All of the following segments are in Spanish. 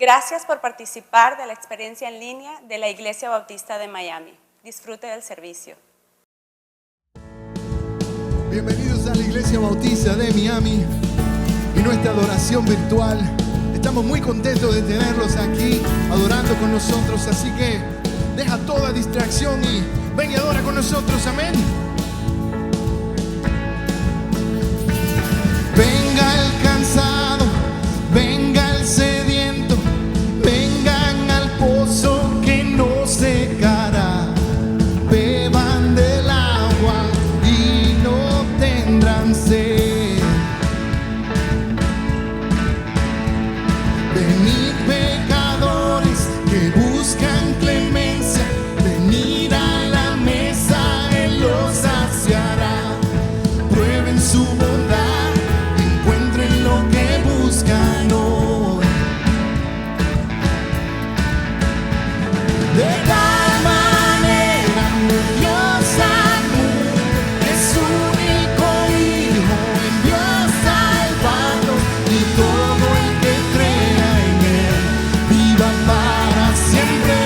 Gracias por participar de la experiencia en línea de la Iglesia Bautista de Miami. Disfrute del servicio. Bienvenidos a la Iglesia Bautista de Miami y nuestra adoración virtual. Estamos muy contentos de tenerlos aquí adorando con nosotros, así que deja toda distracción y ven y adora con nosotros, amén. Venga el cansado, venga el sediento, vengan al pozo que no secará, beban del agua y no tendrán sed. Venid pecadores que buscan clemencia, venid a la mesa, Él los saciará. Prueben su bondad, encuentren lo que buscan hoy. De tal manera amó Dios al mundo, que su único Hijo envió a salvarnos, y todo el que crea en Él viva para siempre.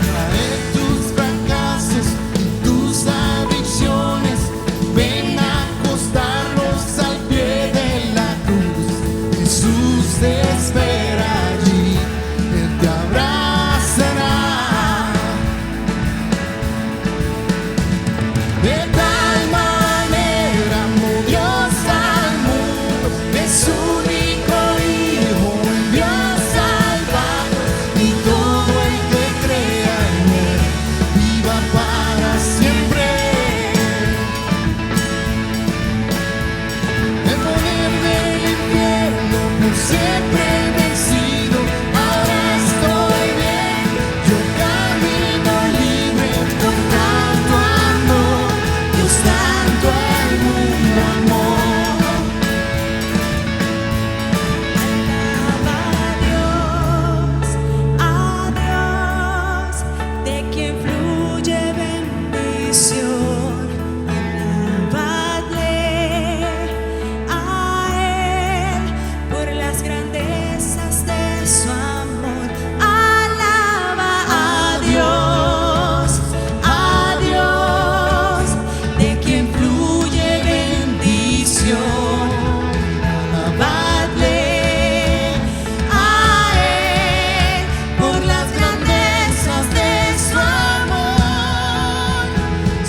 Trae tus fracasos y tus adicciones, ven a acostarlos al pie de la cruz. Jesús te espera allí, Él te abrazará. De tal manera amó Dios al mundo, que su único Hijo envió a salvarnos, y todo el que crea en Él viva para siempre. El poder del infierno por siempre vencido, ahora estoy bien, yo camino libre por tanto amor, Dios tanto al mundo amó. Alaba a Dios, de quien fluye bendición. Alabadle a Él por las grandezas de su amor. Alaba a Dios, de quien fluye bendición. Alabadle a Él por las grandezas de su amor,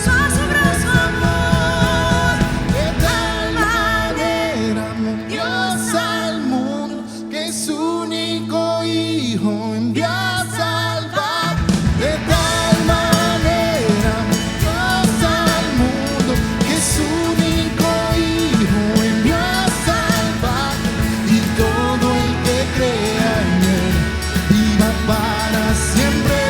su asombroso amor. De tal manera amó Dios al mundo, que su único Hijo envió a salvar. De tal manera amó Dios al mundo, que su único Hijo envió a salvar, y todo el que crea en Él viva para siempre.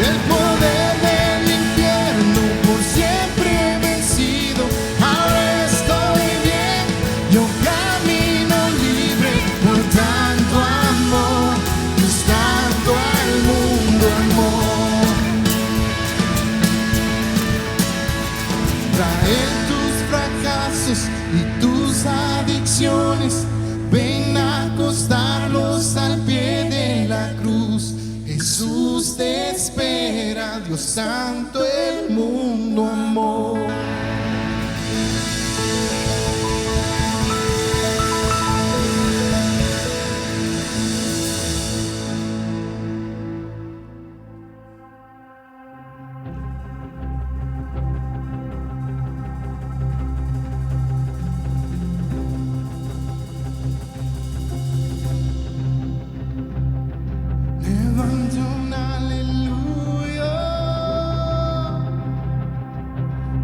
El poder del infierno por siempre vencido, ahora estoy bien, yo camino libre por tanto amor, Dios tanto al mundo amó. Trae tus fracasos y tus adicciones, ven a acostarlos al pie de la cruz. Jesús te espera, Dios santo el mundo amó. Levanta un aleluya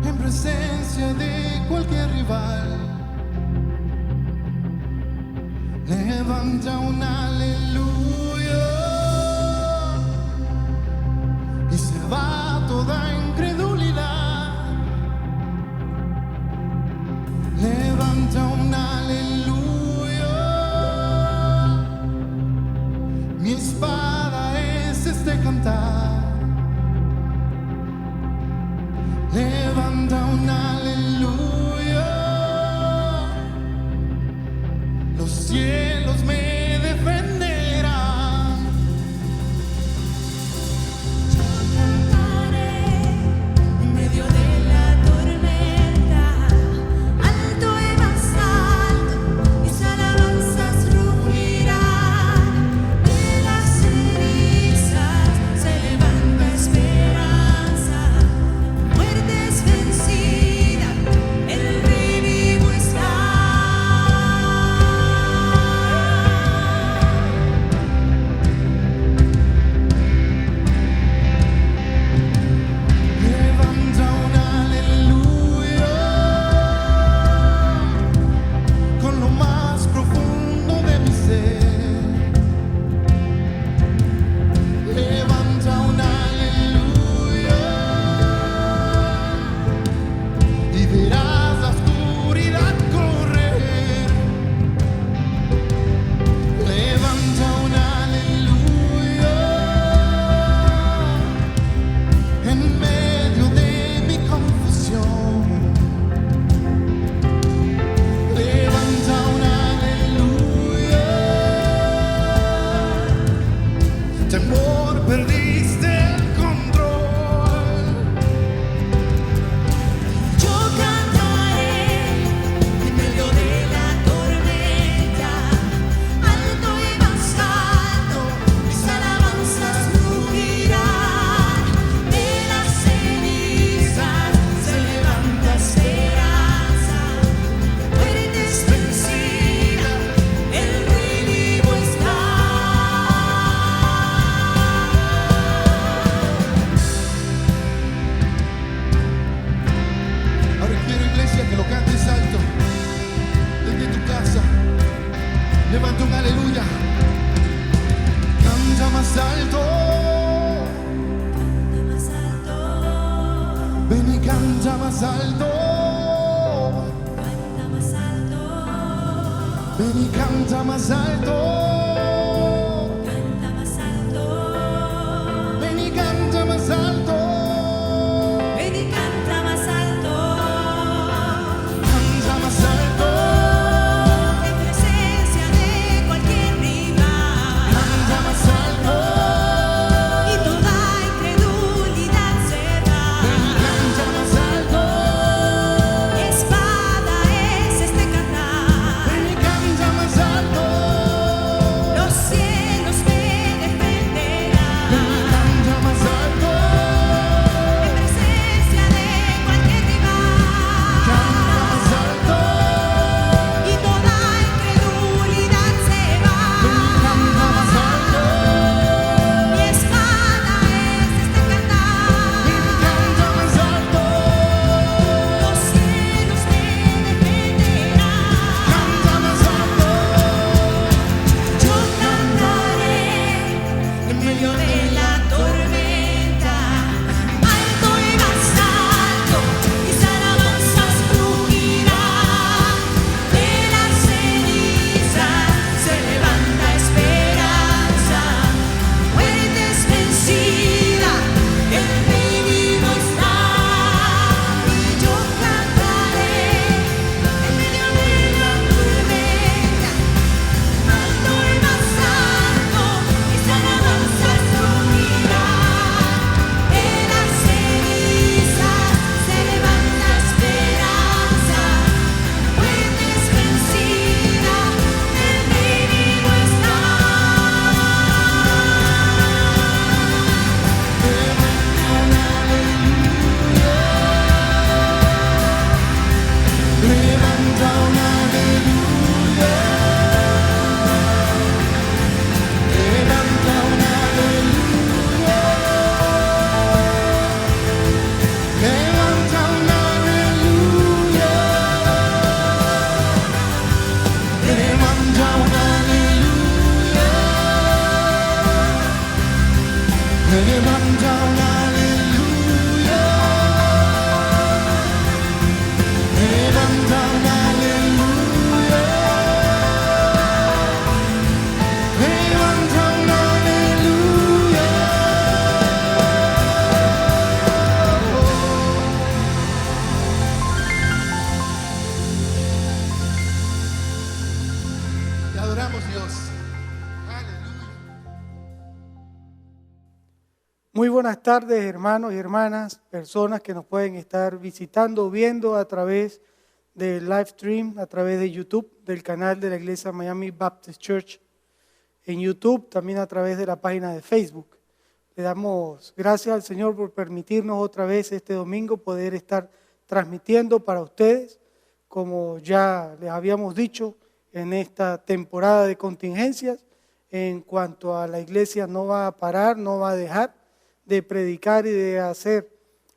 en presencia de cualquier rival. Levanta un aleluya y se va toda incredulidad. Levanta un aleluya aleluya. Canta más alto. Ven y canta más alto. Ven y canta más alto. Ven y canta más alto. Ven y canta más alto. Canta más alto. En presencia de cualquier rival. Canta más alto. Y toda incredulidad se va. Ven y canta más alto. Mi espada es este cantar. Ven y canta más alto. Los cielos me defenderán. Ven y canta más alto. En presencia de cualquier rival. Canta más alto. Y toda incredulidad se va. Ven y canta más alto. Mi espada es este cantar. Ven y canta más alto. Los cielos me defenderán. Canta más alto. Yo cantaré en medio de la tormenta, alto y más alto, mis alabanzas rugirán. De las cenizas se levanta esperanza, muerte es vencida, el enemigo está. Y yo cantaré en medio de la tormenta, alto y más alto, mis alabanzas rugirán. De las cenizas se levanta esperanza, muerte es vencida, el enemigo está. Levanta un aleluya. Levanta un aleluya. Levanta un aleluya. Levanta un aleluya. Levanta un aleluya. Levanta un aleluya. Levanta un aleluya. Te adoramos, Dios. Aleluya. Muy buenas tardes, hermanos y hermanas, personas que nos pueden estar visitando, viendo a través del live stream, a través de YouTube, del canal de la Iglesia Miami Baptist Church en YouTube, también a través de la página de Facebook. Le damos gracias al Señor por permitirnos otra vez este domingo poder estar transmitiendo para ustedes, como ya les habíamos dicho en esta temporada de contingencias, en cuanto a la iglesia no va a parar, no va a dejar de predicar y de hacer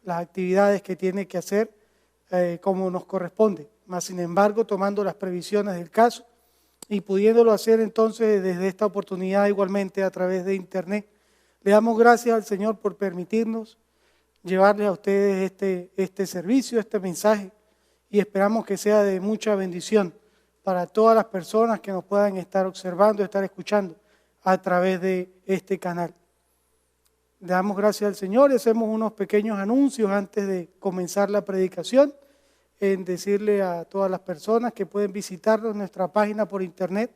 las actividades que tiene que hacer como nos corresponde. Mas, sin embargo, tomando las previsiones del caso y pudiéndolo hacer entonces desde esta oportunidad igualmente a través de internet, le damos gracias al Señor por permitirnos llevarles a ustedes este servicio, este mensaje, y esperamos que sea de mucha bendición para todas las personas que nos puedan estar observando, estar escuchando a través de este canal. Le damos gracias al Señor y hacemos unos pequeños anuncios antes de comenzar la predicación, en decirle a todas las personas que pueden visitarnos en nuestra página por internet,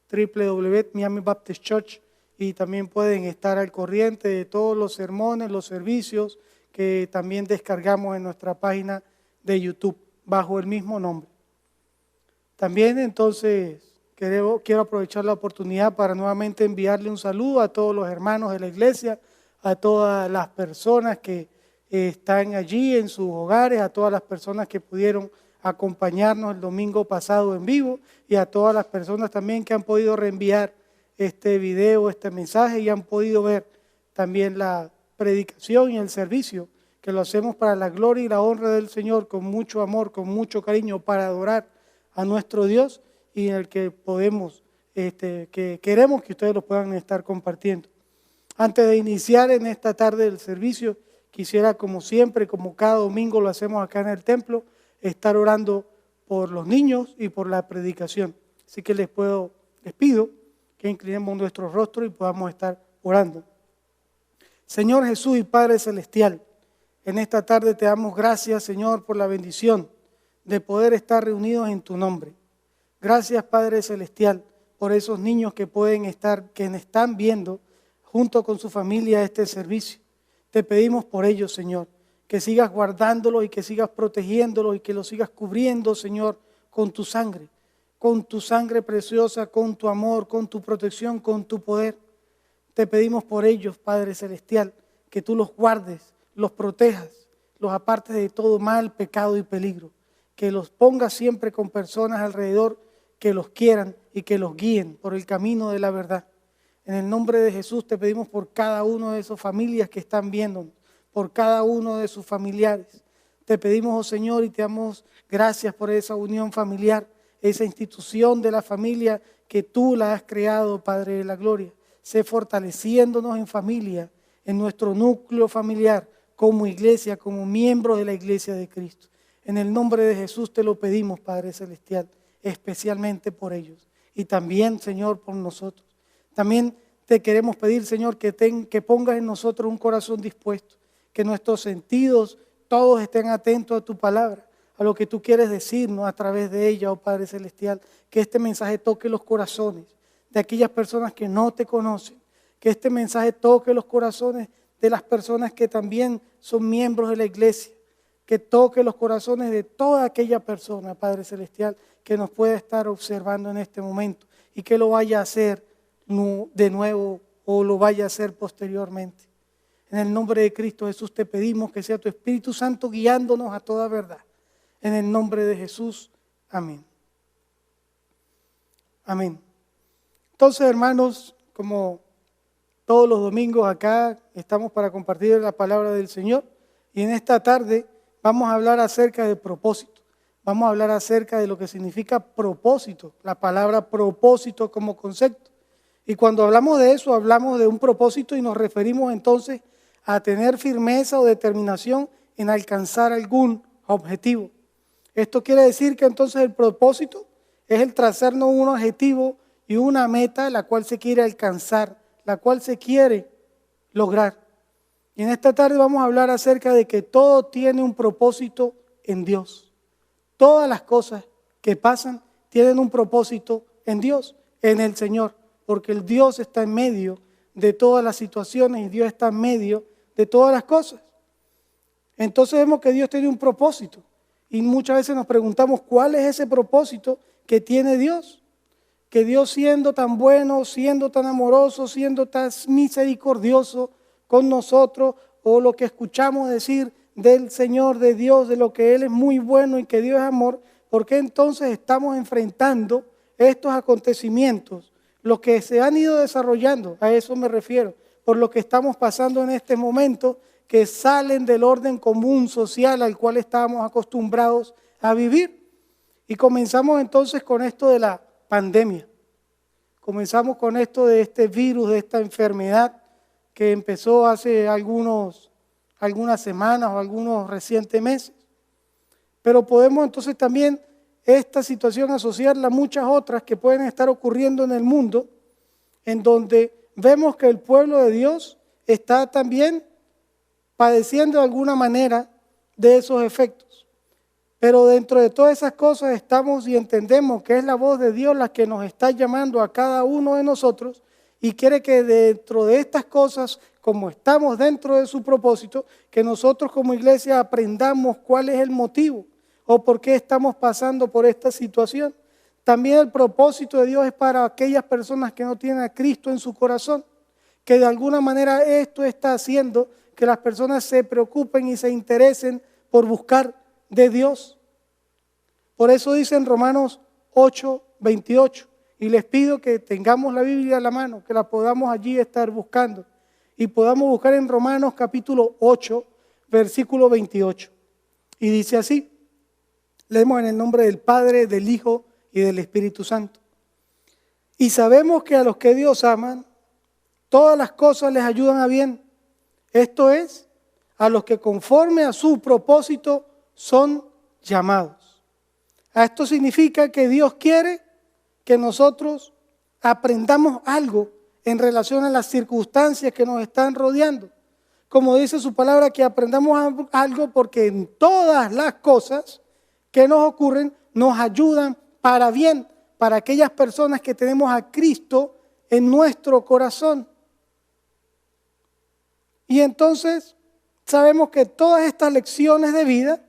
www.miamibaptistchurch, y también pueden estar al corriente de todos los sermones, los servicios que también descargamos en nuestra página de YouTube, bajo el mismo nombre. También entonces quiero aprovechar la oportunidad para nuevamente enviarle un saludo a todos los hermanos de la iglesia, a todas las personas que están allí en sus hogares, a todas las personas que pudieron acompañarnos el domingo pasado en vivo y a todas las personas también que han podido reenviar este video, este mensaje y han podido ver también la predicación y el servicio que lo hacemos para la gloria y la honra del Señor, con mucho amor, con mucho cariño, para adorar a nuestro Dios, y en el que podemos que queremos que ustedes lo puedan estar compartiendo. Antes de iniciar en esta tarde el servicio, quisiera, como siempre, como cada domingo lo hacemos acá en el templo, estar orando por los niños y por la predicación. Así que les pido que inclinemos nuestro rostro y podamos estar orando. Señor Jesús y Padre Celestial, en esta tarde te damos gracias, Señor, por la bendición de poder estar reunidos en tu nombre. Gracias, Padre Celestial, por esos niños que están viendo junto con su familia este servicio. Te pedimos por ellos, Señor, que sigas guardándolos y que sigas protegiéndolos y que los sigas cubriendo, Señor, con tu sangre preciosa, con tu amor, con tu protección, con tu poder. Te pedimos por ellos, Padre Celestial, que tú los guardes, los protejas, los apartes de todo mal, pecado y peligro, que los pongas siempre con personas alrededor que los quieran y que los guíen por el camino de la verdad. En el nombre de Jesús te pedimos por cada uno de esas familias que están viendo, por cada uno de sus familiares. Te pedimos, oh Señor, y te damos gracias por esa unión familiar, esa institución de la familia que tú la has creado, Padre de la Gloria. Sé fortaleciéndonos en familia, en nuestro núcleo familiar, como iglesia, como miembros de la iglesia de Cristo. En el nombre de Jesús te lo pedimos, Padre Celestial, especialmente por ellos. Y también, Señor, por nosotros. También te queremos pedir, Señor, que pongas en nosotros un corazón dispuesto, que nuestros sentidos todos estén atentos a tu palabra, a lo que tú quieres decirnos a través de ella, oh Padre Celestial. Que este mensaje toque los corazones de aquellas personas que no te conocen, que este mensaje toque los corazones de las personas que también son miembros de la iglesia, que toque los corazones de toda aquella persona, Padre Celestial, que nos pueda estar observando en este momento y que lo vaya a hacer de nuevo o lo vaya a hacer posteriormente. En el nombre de Cristo Jesús te pedimos que sea tu Espíritu Santo guiándonos a toda verdad. En el nombre de Jesús, amén. Amén. Entonces, hermanos, como todos los domingos acá estamos para compartir la palabra del Señor, y en esta tarde vamos a hablar acerca de propósito. Vamos a hablar acerca de lo que significa propósito, la palabra propósito como concepto. Y cuando hablamos de eso, hablamos de un propósito y nos referimos entonces a tener firmeza o determinación en alcanzar algún objetivo. Esto quiere decir que entonces el propósito es el trazarnos un objetivo y una meta la cual se quiere alcanzar, la cual se quiere lograr. Y en esta tarde vamos a hablar acerca de que todo tiene un propósito en Dios. Todas las cosas que pasan tienen un propósito en Dios, en el Señor, porque el Dios está en medio de todas las situaciones y Dios está en medio de todas las cosas. Entonces vemos que Dios tiene un propósito y muchas veces nos preguntamos cuál es ese propósito que tiene Dios. Que Dios, siendo tan bueno, siendo tan amoroso, siendo tan misericordioso con nosotros, o lo que escuchamos decir del Señor, de Dios, de lo que Él es muy bueno y que Dios es amor, ¿por qué entonces estamos enfrentando estos acontecimientos? Los que se han ido desarrollando, a eso me refiero, por lo que estamos pasando en este momento, que salen del orden común social al cual estábamos acostumbrados a vivir. Y comenzamos entonces con esto de la pandemia. Comenzamos con esto de este virus, de esta enfermedad que empezó hace algunas semanas o algunos recientes meses. Pero podemos entonces también esta situación asociarla a muchas otras que pueden estar ocurriendo en el mundo, en donde vemos que el pueblo de Dios está también padeciendo de alguna manera de esos efectos. Pero dentro de todas esas cosas estamos y entendemos que es la voz de Dios la que nos está llamando a cada uno de nosotros y quiere que dentro de estas cosas, como estamos dentro de su propósito, que nosotros como iglesia aprendamos cuál es el motivo o por qué estamos pasando por esta situación. También el propósito de Dios es para aquellas personas que no tienen a Cristo en su corazón, que de alguna manera esto está haciendo que las personas se preocupen y se interesen por buscar de Dios. Por eso dice en Romanos 8:28, y les pido que tengamos la Biblia a la mano, que la podamos allí estar buscando, y podamos buscar en Romanos capítulo 8, versículo 28. Y dice así, leemos en el nombre del Padre, del Hijo y del Espíritu Santo. Y sabemos que a los que Dios aman, todas las cosas les ayudan a bien. Esto es, a los que conforme a su propósito son llamados. Esto significa que Dios quiere que nosotros aprendamos algo en relación a las circunstancias que nos están rodeando. Como dice su palabra, que aprendamos algo porque en todas las cosas que nos ocurren nos ayudan para bien, para aquellas personas que tenemos a Cristo en nuestro corazón. Y entonces sabemos que todas estas lecciones de vida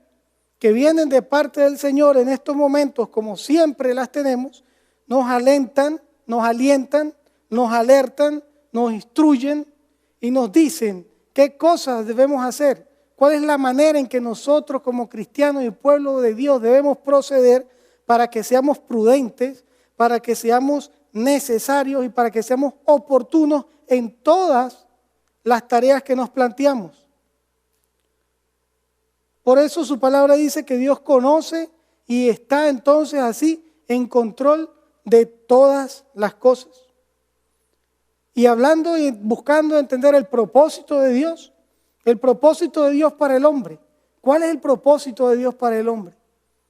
que vienen de parte del Señor en estos momentos, como siempre las tenemos, nos alentan, nos alientan, nos alertan, nos instruyen y nos dicen qué cosas debemos hacer, cuál es la manera en que nosotros como cristianos y pueblo de Dios debemos proceder para que seamos prudentes, para que seamos necesarios y para que seamos oportunos en todas las tareas que nos planteamos. Por eso su palabra dice que Dios conoce y está entonces así en control de todas las cosas. Y hablando y buscando entender el propósito de Dios para el hombre. ¿Cuál es el propósito de Dios para el hombre?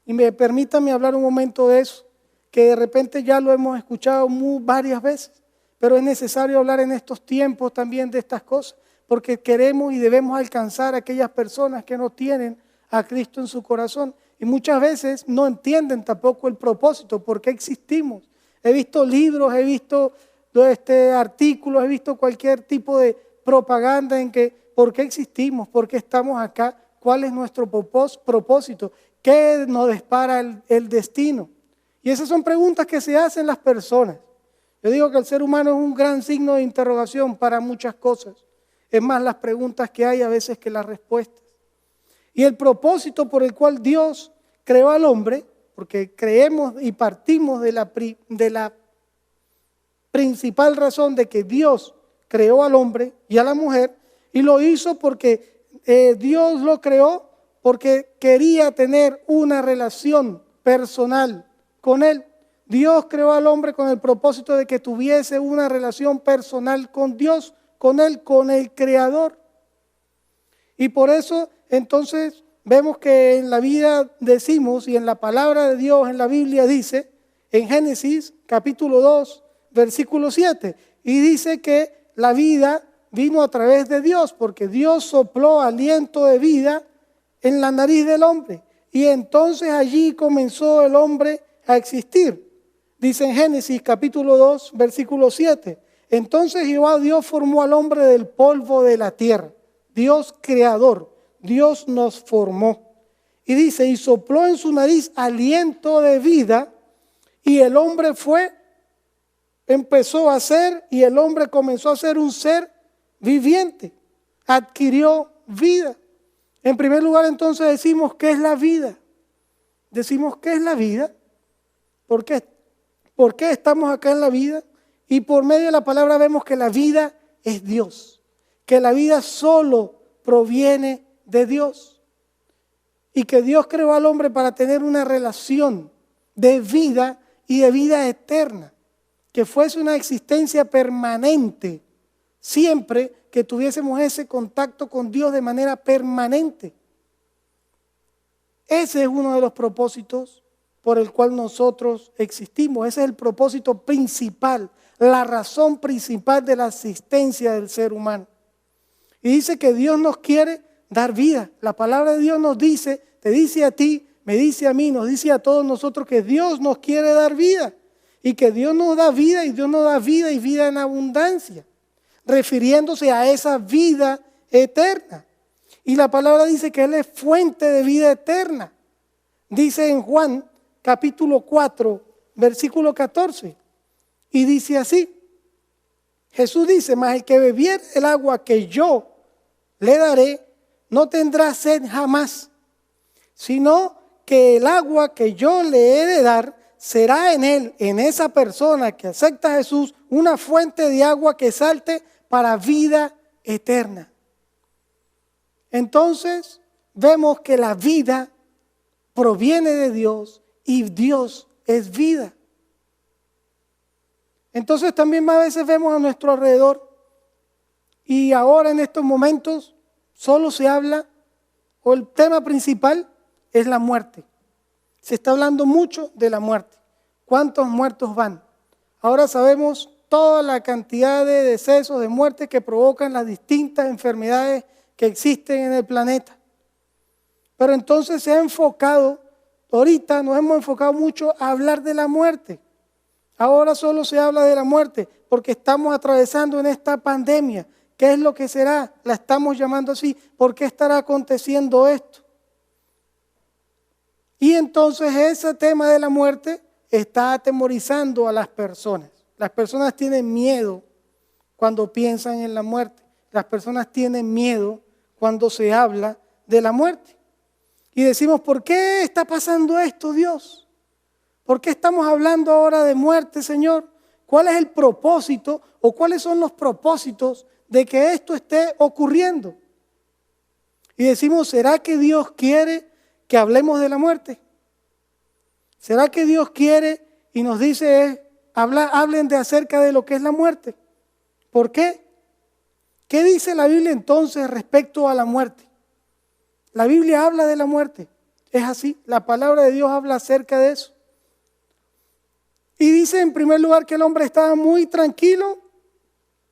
Y permítanme hablar un momento de eso, que de repente ya lo hemos escuchado varias veces, pero es necesario hablar en estos tiempos también de estas cosas, porque queremos y debemos alcanzar a aquellas personas que no tienen a Cristo en su corazón y muchas veces no entienden tampoco el propósito, por qué existimos. He visto libros, he visto artículos, he visto cualquier tipo de propaganda en que por qué existimos, por qué estamos acá, cuál es nuestro propósito, qué nos depara el destino. Y esas son preguntas que se hacen las personas. Yo digo que el ser humano es un gran signo de interrogación para muchas cosas. Es más las preguntas que hay a veces que las respuestas. Y el propósito por el cual Dios creó al hombre, porque creemos y partimos de la principal razón de que Dios creó al hombre y a la mujer, y lo hizo porque Dios lo creó porque quería tener una relación personal con él. Dios creó al hombre con el propósito de que tuviese una relación personal con Dios, con él, con el Creador. Y por eso entonces vemos que en la vida decimos, y en la palabra de Dios en la Biblia dice, en Génesis capítulo 2, versículo 7, y dice que la vida vino a través de Dios, porque Dios sopló aliento de vida en la nariz del hombre, y entonces allí comenzó el hombre a existir. Dice en Génesis capítulo 2, versículo 7, entonces Jehová Dios formó al hombre del polvo de la tierra, Dios creador, Dios nos formó. Y dice, y sopló en su nariz aliento de vida, y el hombre empezó a ser, y el hombre comenzó a ser un ser viviente, adquirió vida. En primer lugar, entonces decimos, ¿qué es la vida? Decimos, ¿qué es la vida? ¿Por qué? ¿Por qué estamos acá en la vida? Y por medio de la palabra vemos que la vida es Dios, que la vida solo proviene de Dios y que Dios creó al hombre para tener una relación de vida y de vida eterna, que fuese una existencia permanente, siempre que tuviésemos ese contacto con Dios de manera permanente. Ese es uno de los propósitos por el cual nosotros existimos. Ese es el propósito principal, la razón principal de la existencia del ser humano. Y dice que Dios nos quiere dar vida. La palabra de Dios nos dice, te dice a ti, me dice a mí, nos dice a todos nosotros que Dios nos quiere dar vida. Y que Dios nos da vida y Dios nos da vida y vida en abundancia, refiriéndose a esa vida eterna. Y la palabra dice que Él es fuente de vida eterna. Dice en Juan capítulo 4, versículo 14. Y dice así, Jesús dice, mas el que bebiere el agua que yo le daré, no tendrá sed jamás, sino que el agua que yo le he de dar será en él, en esa persona que acepta a Jesús, una fuente de agua que salte para vida eterna. Entonces vemos que la vida proviene de Dios y Dios es vida. Entonces también a veces vemos a nuestro alrededor y ahora en estos momentos solo se habla, o el tema principal es la muerte. Se está hablando mucho de la muerte. ¿Cuántos muertos van? Ahora sabemos toda la cantidad de decesos, de muertes que provocan las distintas enfermedades que existen en el planeta. Pero entonces se ha enfocado, ahorita nos hemos enfocado mucho a hablar de la muerte. Ahora solo se habla de la muerte porque estamos atravesando en esta pandemia. ¿Qué es lo que será? La estamos llamando así. ¿Por qué estará aconteciendo esto? Y entonces ese tema de la muerte está atemorizando a las personas. Las personas tienen miedo cuando piensan en la muerte. Las personas tienen miedo cuando se habla de la muerte. Y decimos, ¿por qué está pasando esto, Dios? ¿Por qué estamos hablando ahora de muerte, Señor? ¿Cuál es el propósito o cuáles son los propósitos de que esto esté ocurriendo? Y decimos, ¿será que Dios quiere que hablemos de la muerte? ¿Será que Dios quiere y nos dice, hablen de acerca de lo que es la muerte? ¿Por qué? ¿Qué dice la Biblia entonces respecto a la muerte? La Biblia habla de la muerte. Es así, la palabra de Dios habla acerca de eso. Y dice en primer lugar que el hombre estaba muy tranquilo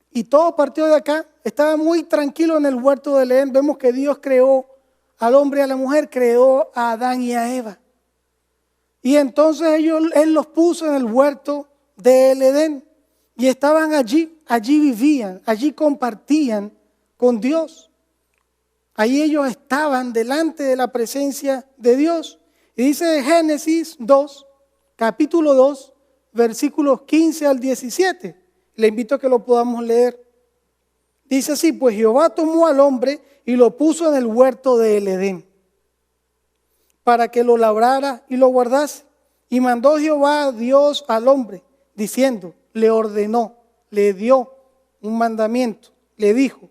y todo partió de acá. Estaba muy tranquilo en el huerto del Edén. Vemos que Dios creó al hombre y a la mujer, creó a Adán y a Eva. Y entonces Él los puso en el huerto del Edén y estaban allí vivían, allí compartían con Dios. Ahí ellos estaban delante de la presencia de Dios. Y dice Génesis 2, capítulo 2, versículos 15 al 17. Le invito a que lo podamos leer. Dice así, pues Jehová tomó al hombre y lo puso en el huerto del Edén, para que lo labrara y lo guardase. Y mandó Jehová Dios al hombre, diciendo, le ordenó, le dio un mandamiento, le dijo,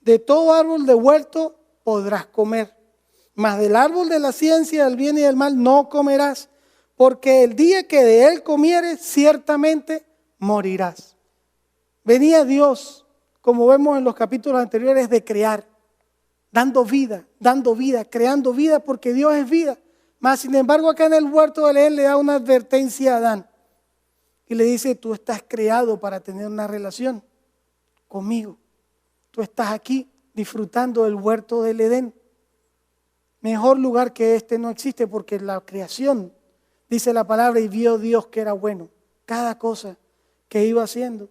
de todo árbol de huerto podrás comer, mas del árbol de la ciencia del bien y del mal no comerás, porque el día que de él comieres, ciertamente morirás. Venía Dios, como vemos en los capítulos anteriores, de crear, dando vida, creando vida, porque Dios es vida. Mas sin embargo acá en el huerto de Edén le da una advertencia a Adán y le dice, tú estás creado para tener una relación conmigo. Tú estás aquí disfrutando del huerto del Edén. Mejor lugar que este no existe, porque la creación, dice la palabra, y vio Dios que era bueno, cada cosa que iba haciendo.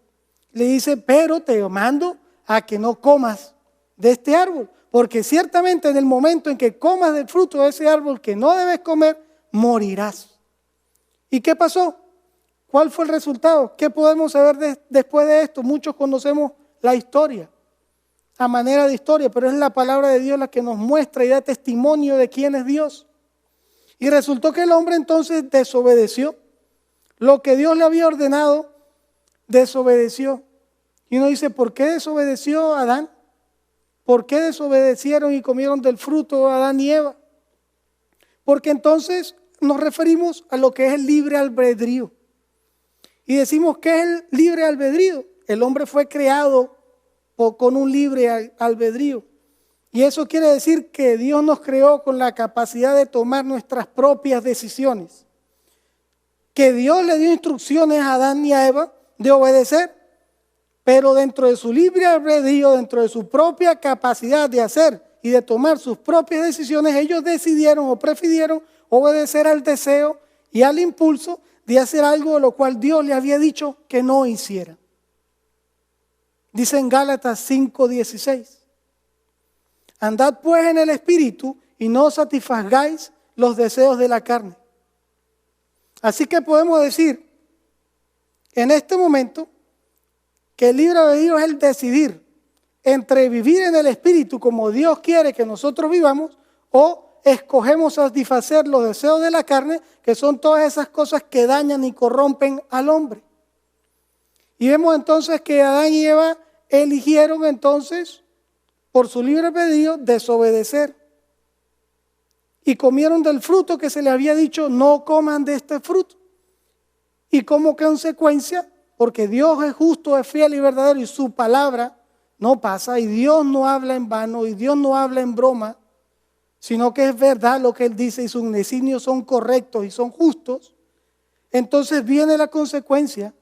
Le dice, pero te mando a que no comas de este árbol, porque ciertamente en el momento en que comas del fruto de ese árbol que no debes comer, morirás. ¿Y qué pasó? ¿Cuál fue el resultado? ¿Qué podemos saber después de esto? Muchos conocemos la historia, a manera de historia, pero es la palabra de Dios la que nos muestra y da testimonio de quién es Dios. Y resultó que el hombre entonces desobedeció. Lo que Dios le había ordenado, desobedeció. Y uno dice, ¿por qué desobedeció Adán? ¿Por qué desobedecieron y comieron del fruto Adán y Eva? Porque entonces nos referimos a lo que es el libre albedrío. Y decimos, ¿qué es el libre albedrío? El hombre fue creado con un libre albedrío. Y eso quiere decir que Dios nos creó con la capacidad de tomar nuestras propias decisiones. Que Dios le dio instrucciones a Adán y a Eva de obedecer, pero dentro de su libre albedrío, dentro de su propia capacidad de hacer y de tomar sus propias decisiones, ellos decidieron o prefirieron obedecer al deseo y al impulso de hacer algo de lo cual Dios le había dicho que no hiciera. Dice en Gálatas 5:16, andad pues en el Espíritu y no satisfagáis los deseos de la carne. Así que podemos decir en este momento que el libre albedrío es el decidir entre vivir en el Espíritu como Dios quiere que nosotros vivamos, o escogemos satisfacer los deseos de la carne, que son todas esas cosas que dañan y corrompen al hombre. Y vemos entonces que Adán y Eva eligieron entonces, por su libre albedrío, desobedecer. Y comieron del fruto que se les había dicho, no coman de este fruto. Y como consecuencia, porque Dios es justo, es fiel y verdadero y su palabra no pasa y Dios no habla en vano y Dios no habla en broma, sino que es verdad lo que Él dice y sus designios son correctos y son justos, entonces viene la consecuencia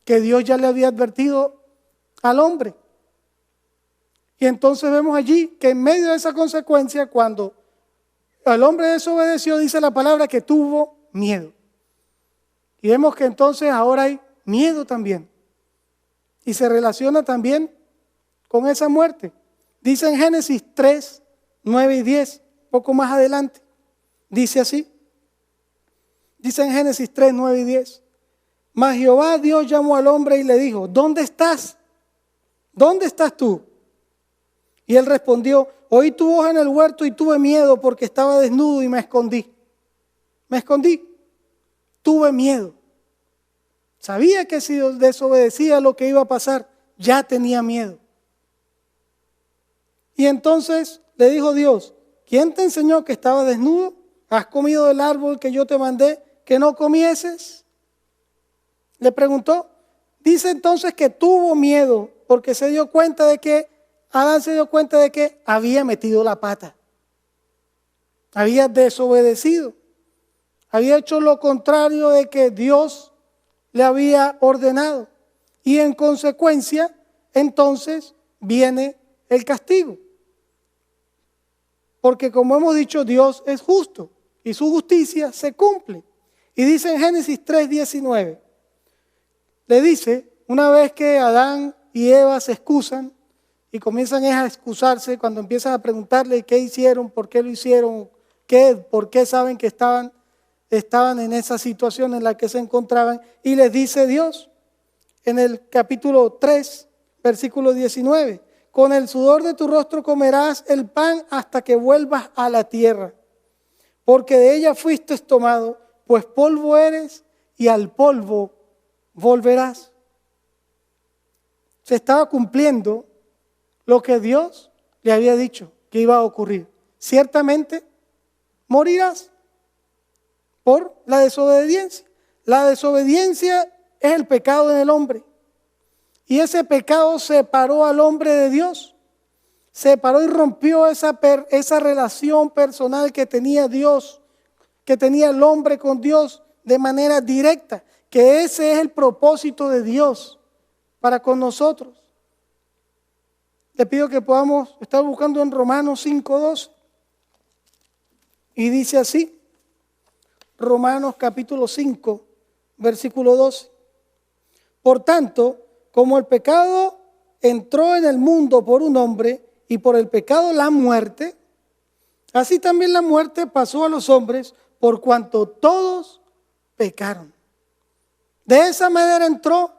que Dios ya le había advertido al hombre. Y entonces vemos allí que en medio de esa consecuencia, cuando el hombre desobedeció, dice la palabra que tuvo miedo. Y vemos que entonces ahora hay miedo también. Y se relaciona también con esa muerte. Dice en Génesis 3, 9 y 10, poco más adelante. Dice así. Dice en Génesis 3, 9 y 10. Mas Jehová Dios llamó al hombre y le dijo, ¿dónde estás? ¿Dónde estás tú? Y él respondió, oí tu voz en el huerto y tuve miedo porque estaba desnudo y me escondí. Me escondí. Tuve miedo. Sabía que si desobedecía lo que iba a pasar, ya tenía miedo. Y entonces le dijo Dios, ¿quién te enseñó que estaba desnudo? ¿Has comido del árbol que yo te mandé que no comieses? Le preguntó. Dice entonces que tuvo miedo porque se dio cuenta de que Adán se dio cuenta de que había metido la pata. Había desobedecido. Había hecho lo contrario de que Dios le había ordenado. Y en consecuencia, entonces, viene el castigo. Porque como hemos dicho, Dios es justo y su justicia se cumple. Y dice en Génesis 3:19, le dice, una vez que Adán y Eva se excusan y comienzan a excusarse, cuando empiezan a preguntarle qué hicieron, por qué lo hicieron, por qué saben que estaban en esa situación en la que se encontraban, y les dice Dios en el capítulo 3, versículo 19, con el sudor de tu rostro comerás el pan hasta que vuelvas a la tierra, porque de ella fuiste tomado, pues polvo eres y al polvo volverás. Se estaba cumpliendo lo que Dios le había dicho que iba a ocurrir. Ciertamente morirás por la desobediencia. La desobediencia es el pecado en el hombre. Y ese pecado separó al hombre de Dios. Separó y rompió esa relación personal que tenía Dios, que tenía el hombre con Dios de manera directa. Que ese es el propósito de Dios para con nosotros. Le pido que podamos estar buscando en Romanos 5:12. Y dice así, Romanos capítulo 5, versículo 12. Por tanto, como el pecado entró en el mundo por un hombre y por el pecado la muerte, así también la muerte pasó a los hombres por cuanto todos pecaron. De esa manera entró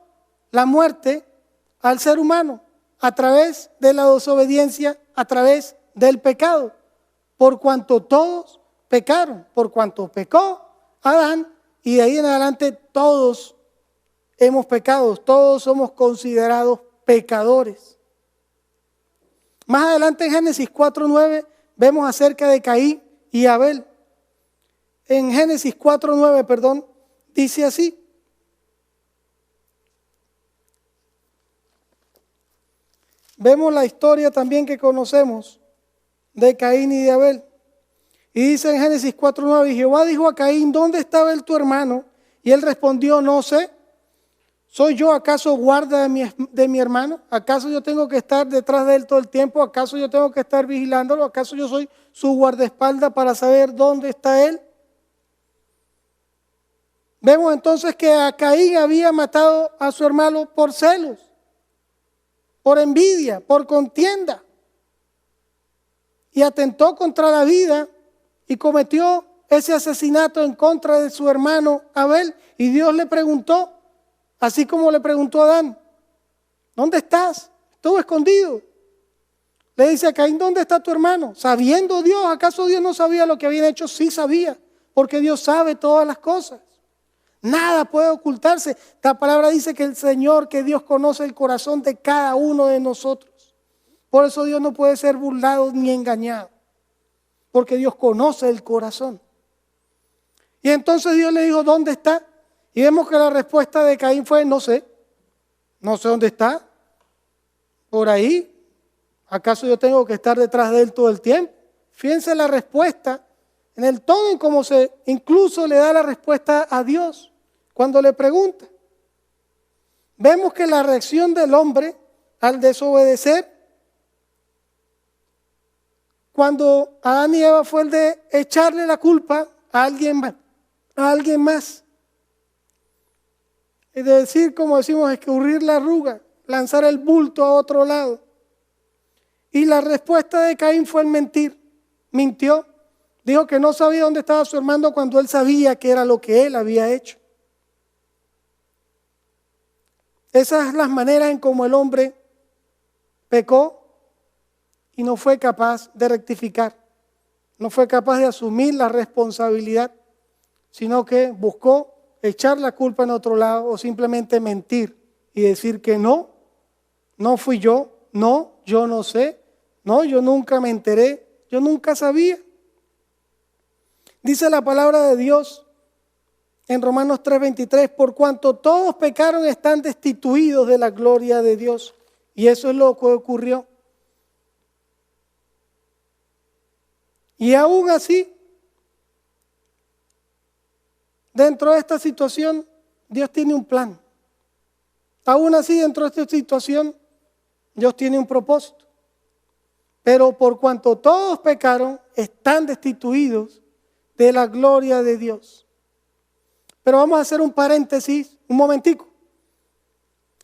la muerte al ser humano a través de la desobediencia, a través del pecado, por cuanto todos pecaron, por cuanto pecó Adán y de ahí en adelante todos hemos pecado, todos somos considerados pecadores. Más adelante en Génesis 4:9 vemos acerca de Caín y Abel. En Génesis 4:9, dice así. Vemos la historia también que conocemos de Caín y de Abel. Y dice en Génesis 4:9, y Jehová dijo a Caín, ¿dónde está Abel tu hermano? Y él respondió, no sé. ¿Soy yo acaso guarda de mi hermano? ¿Acaso yo tengo que estar detrás de él todo el tiempo? ¿Acaso yo tengo que estar vigilándolo? ¿Acaso yo soy su guardaespaldas para saber dónde está él? Vemos entonces que a Caín había matado a su hermano por celos, por envidia, por contienda. Y atentó contra la vida y cometió ese asesinato en contra de su hermano Abel. Y Dios le preguntó, así como le preguntó a Adán, ¿dónde estás? Estuvo escondido. Le dice a Caín, ¿dónde está tu hermano? Sabiendo Dios, ¿acaso Dios no sabía lo que habían hecho? Sí sabía, porque Dios sabe todas las cosas. Nada puede ocultarse. La palabra dice que el Señor, que Dios conoce el corazón de cada uno de nosotros. Por eso Dios no puede ser burlado ni engañado, porque Dios conoce el corazón. Y entonces Dios le dijo, ¿dónde está? Y vemos que la respuesta de Caín fue, no sé, No sé dónde está. Por ahí. ¿Acaso yo tengo que estar detrás de él todo el tiempo? Fíjense la respuesta, en el tono en cómo se incluso le da la respuesta a Dios cuando le pregunta. Vemos que la reacción del hombre al desobedecer, cuando Adán y Eva, fue el de echarle la culpa a alguien más. Es decir, como decimos, escurrir la arruga, lanzar el bulto a otro lado. Y la respuesta de Caín fue el mentir. Mintió. Dijo que no sabía dónde estaba su hermano cuando él sabía que era lo que él había hecho. Esas son las maneras en cómo el hombre pecó y no fue capaz de rectificar. No fue capaz de asumir la responsabilidad, sino que buscó echar la culpa en otro lado o simplemente mentir y decir que no fui yo, no, yo no sé, no, yo nunca me enteré, yo nunca sabía. Dice la palabra de Dios en Romanos 3:23, por cuanto todos pecaron están destituidos de la gloria de Dios. Y eso es lo que ocurrió. Y aún así, dentro de esta situación, Dios tiene un plan. Aún así, dentro de esta situación, Dios tiene un propósito. Pero por cuanto todos pecaron, están destituidos de la gloria de Dios. Pero vamos a hacer un paréntesis, un momentico.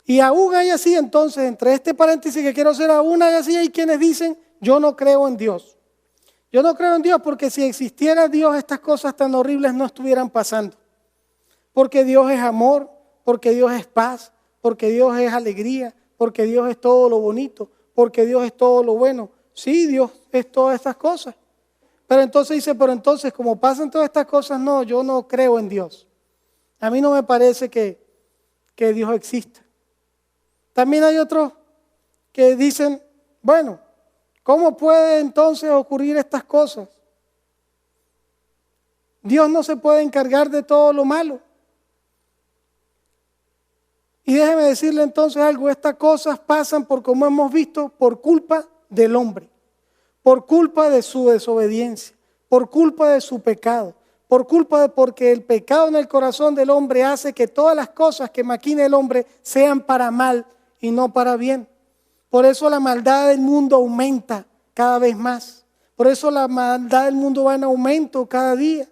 Y aún hay así, entonces, entre este paréntesis que quiero hacer, aún hay así, hay quienes dicen, yo no creo en Dios. Yo no creo en Dios porque si existiera Dios, estas cosas tan horribles no estuvieran pasando. Porque Dios es amor, porque Dios es paz, porque Dios es alegría, porque Dios es todo lo bonito, porque Dios es todo lo bueno. Sí, Dios es todas estas cosas. Pero entonces dice, como pasan todas estas cosas, no, yo no creo en Dios. A mí no me parece que Dios exista. También hay otros que dicen, bueno, ¿cómo puede entonces ocurrir estas cosas? Dios no se puede encargar de todo lo malo. Y déjeme decirle entonces algo, estas cosas pasan por, como hemos visto, por culpa del hombre, por culpa de su desobediencia, por culpa de su pecado, porque el pecado en el corazón del hombre hace que todas las cosas que maquina el hombre sean para mal y no para bien. Por eso la maldad del mundo aumenta cada vez más. Por eso la maldad del mundo va en aumento cada día.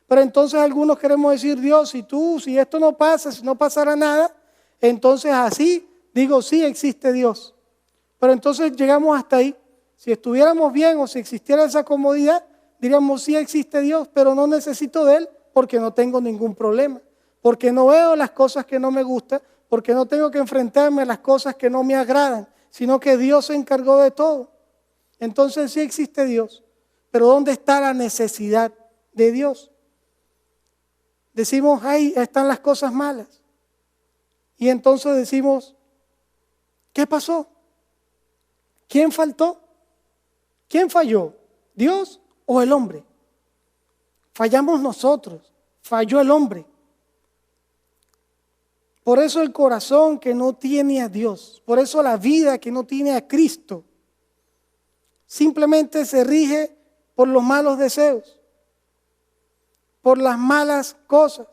Pero entonces algunos queremos decir, Dios, si esto no pasa, si no pasara nada, entonces así digo, sí existe Dios. Pero entonces llegamos hasta ahí. Si estuviéramos bien o si existiera esa comodidad, diríamos, sí existe Dios, pero no necesito de Él porque no tengo ningún problema. Porque no veo las cosas que no me gustan, porque no tengo que enfrentarme a las cosas que no me agradan, sino que Dios se encargó de todo. Entonces sí existe Dios, pero ¿dónde está la necesidad de Dios? Decimos, ahí están las cosas malas. Y entonces decimos, ¿qué pasó? ¿Quién faltó? ¿Quién falló? ¿Dios o el hombre? Fallamos nosotros, falló el hombre. Por eso el corazón que no tiene a Dios, por eso la vida que no tiene a Cristo, simplemente se rige por los malos deseos, por las malas cosas.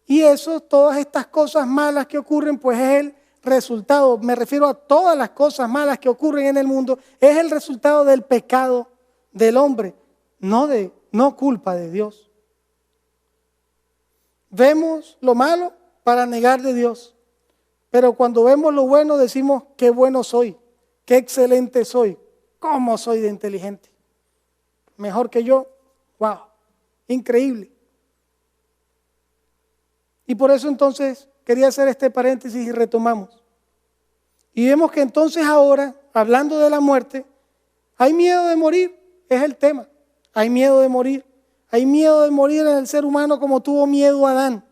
Y eso, todas estas cosas malas que ocurren, pues es el resultado, me refiero a todas las cosas malas que ocurren en el mundo, es el resultado del pecado del hombre, no culpa de Dios. Vemos lo malo para negar de Dios, pero cuando vemos lo bueno decimos, qué bueno soy, qué excelente soy, cómo soy de inteligente, mejor que yo, wow, increíble. Y por eso entonces quería hacer este paréntesis y retomamos. Y vemos que entonces ahora, hablando de la muerte, hay miedo de morir, es el tema. Hay miedo de morir. Hay miedo de morir en el ser humano como tuvo miedo Adán.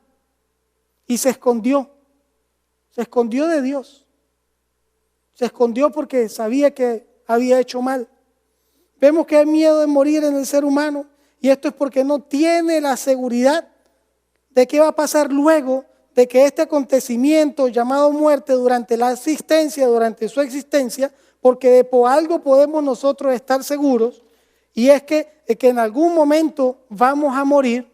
Y se escondió. Se escondió de Dios. Se escondió porque sabía que había hecho mal. Vemos que hay miedo de morir en el ser humano. Y esto es porque no tiene la seguridad de qué va a pasar luego de que este acontecimiento llamado muerte durante su existencia, porque de por algo podemos nosotros estar seguros, y es que en algún momento vamos a morir,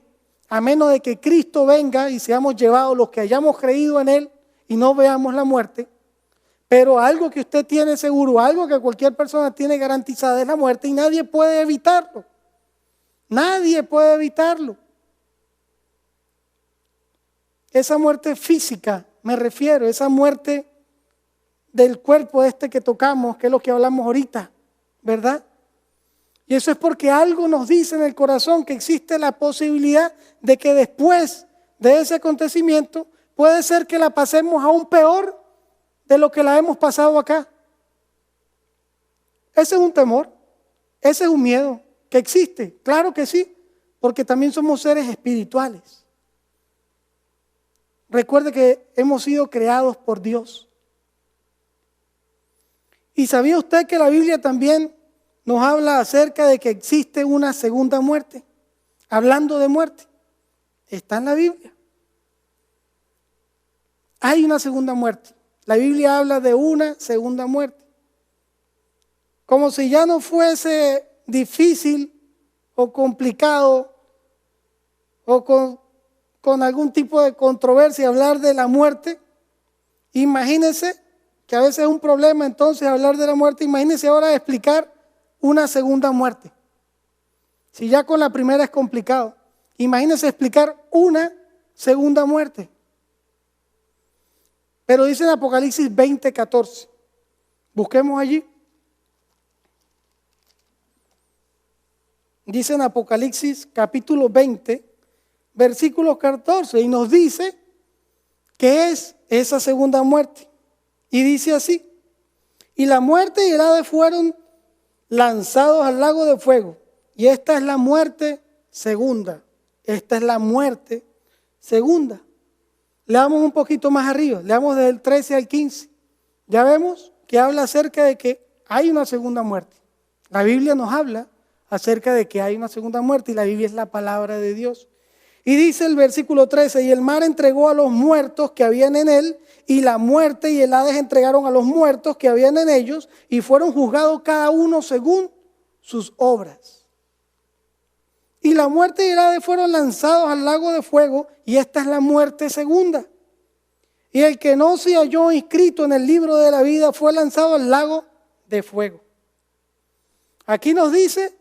a menos de que Cristo venga y seamos llevados los que hayamos creído en Él y no veamos la muerte. Pero algo que usted tiene seguro, algo que cualquier persona tiene garantizada es la muerte y nadie puede evitarlo. Nadie puede evitarlo. Esa muerte física, me refiero, esa muerte del cuerpo que tocamos, que es lo que hablamos ahorita, ¿verdad? Y eso es porque algo nos dice en el corazón que existe la posibilidad de que después de ese acontecimiento puede ser que la pasemos aún peor de lo que la hemos pasado acá. Ese es un temor, ese es un miedo que existe, claro que sí, porque también somos seres espirituales. Recuerde que hemos sido creados por Dios. ¿Y sabía usted que la Biblia también nos habla acerca de que existe una segunda muerte? Hablando de muerte, está en la Biblia. Hay una segunda muerte. La Biblia habla de una segunda muerte. Como si ya no fuese difícil o complicado o con algún tipo de controversia hablar de la muerte. Imagínense que a veces es un problema entonces hablar de la muerte. Imagínense ahora explicar una segunda muerte. Si ya con la primera es complicado, imagínense explicar una segunda muerte. Pero dice en Apocalipsis 20:14. Busquemos allí. Dice en Apocalipsis capítulo 20, versículo 14, y nos dice que es esa segunda muerte. Y dice así: y la muerte y el Hades fueron lanzados al lago de fuego. Y esta es la muerte segunda. Esta es la muerte segunda. Leamos un poquito más arriba, leamos del 13 al 15. Ya vemos que habla acerca de que hay una segunda muerte. La Biblia nos habla acerca de que hay una segunda muerte y la Biblia es la palabra de Dios. Y dice el versículo 13, y el mar entregó a los muertos que habían en él, y la muerte y el Hades entregaron a los muertos que habían en ellos, y fueron juzgados cada uno según sus obras. Y la muerte y el Hades fueron lanzados al lago de fuego, y esta es la muerte segunda. Y el que no se halló inscrito en el libro de la vida fue lanzado al lago de fuego. Aquí nos dice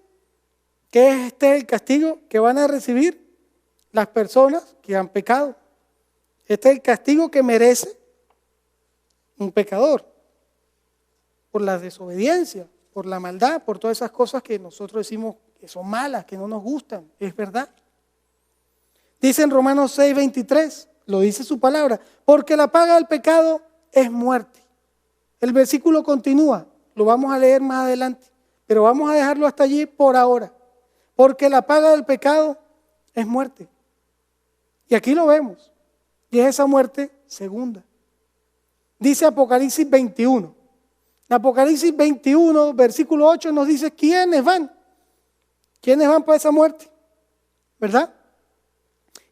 que este es el castigo que van a recibir las personas que han pecado. Este es el castigo que merece un pecador por la desobediencia, por la maldad, por todas esas cosas que nosotros decimos que son malas, que no nos gustan. Es verdad. Dice en Romanos 6:23, lo dice su palabra, porque la paga del pecado es muerte. El versículo continúa, lo vamos a leer más adelante, pero vamos a dejarlo hasta allí por ahora. Porque la paga del pecado es muerte. Y aquí lo vemos. Y es esa muerte segunda. Dice Apocalipsis 21. En Apocalipsis 21, versículo 8 nos dice quiénes van. ¿Quiénes van para esa muerte? ¿Verdad?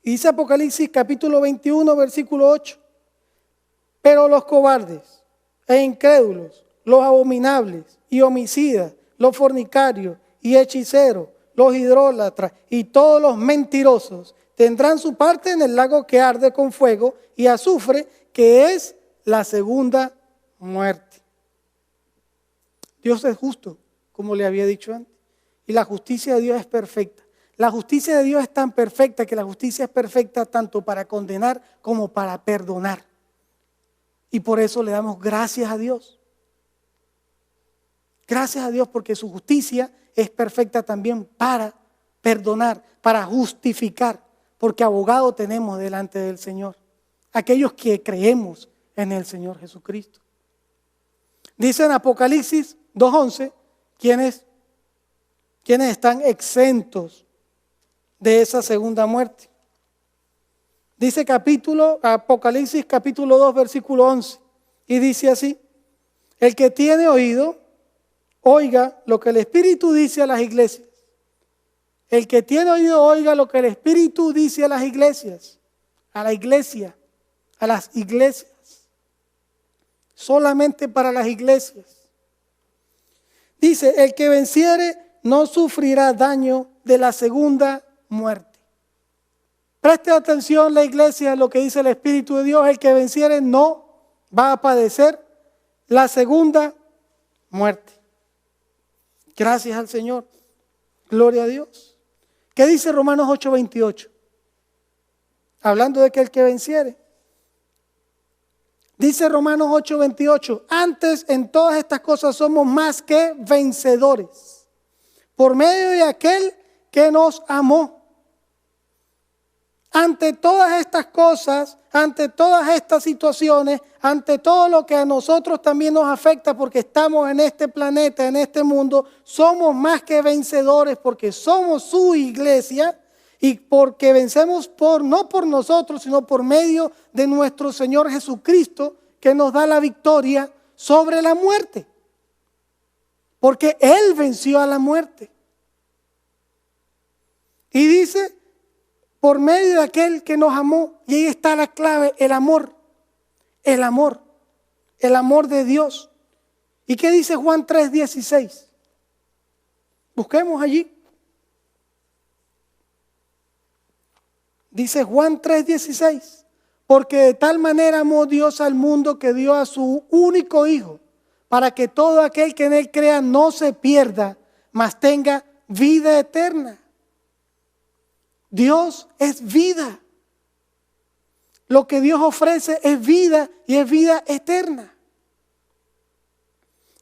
Y dice Apocalipsis capítulo 21, versículo 8. Pero los cobardes e incrédulos, los abominables y homicidas, los fornicarios y hechiceros, los idólatras y todos los mentirosos tendrán su parte en el lago que arde con fuego y azufre, que es la segunda muerte. Dios es justo, como le había dicho antes, y la justicia de Dios es perfecta. La justicia de Dios es tan perfecta que la justicia es perfecta tanto para condenar como para perdonar. Y por eso le damos gracias a Dios. Gracias a Dios porque su justicia es perfecta también para perdonar, para justificar, porque abogado tenemos delante del Señor, aquellos que creemos en el Señor Jesucristo. Dice en Apocalipsis 2:11, quienes están exentos de esa segunda muerte. Dice Apocalipsis capítulo 2, versículo 11, y dice así: el que tiene oído, oiga lo que el Espíritu dice a las iglesias. El que tiene oído, oiga lo que el Espíritu dice a las iglesias. A la iglesia. a las iglesias. Solamente para las iglesias. Dice, el que venciere no sufrirá daño de la segunda muerte. Preste atención la iglesia a lo que dice el Espíritu de Dios. El que venciere no va a padecer la segunda muerte. Gracias al Señor. Gloria a Dios. ¿Qué dice Romanos 8:28? Hablando de que el que venciere. Dice Romanos 8:28, antes en todas estas cosas somos más que vencedores, por medio de aquel que nos amó. Ante todas estas cosas, ante todas estas situaciones, ante todo lo que a nosotros también nos afecta porque estamos en este planeta, en este mundo, somos más que vencedores porque somos su iglesia y porque vencemos no por nosotros, sino por medio de nuestro Señor Jesucristo que nos da la victoria sobre la muerte. Porque Él venció a la muerte. Y dice, por medio de aquel que nos amó, y ahí está la clave, el amor de Dios. ¿Y qué dice Juan 3:16? Busquemos allí. Dice Juan 3:16, porque de tal manera amó Dios al mundo que dio a su único Hijo, para que todo aquel que en Él crea no se pierda, mas tenga vida eterna. Dios es vida. Lo que Dios ofrece es vida y es vida eterna.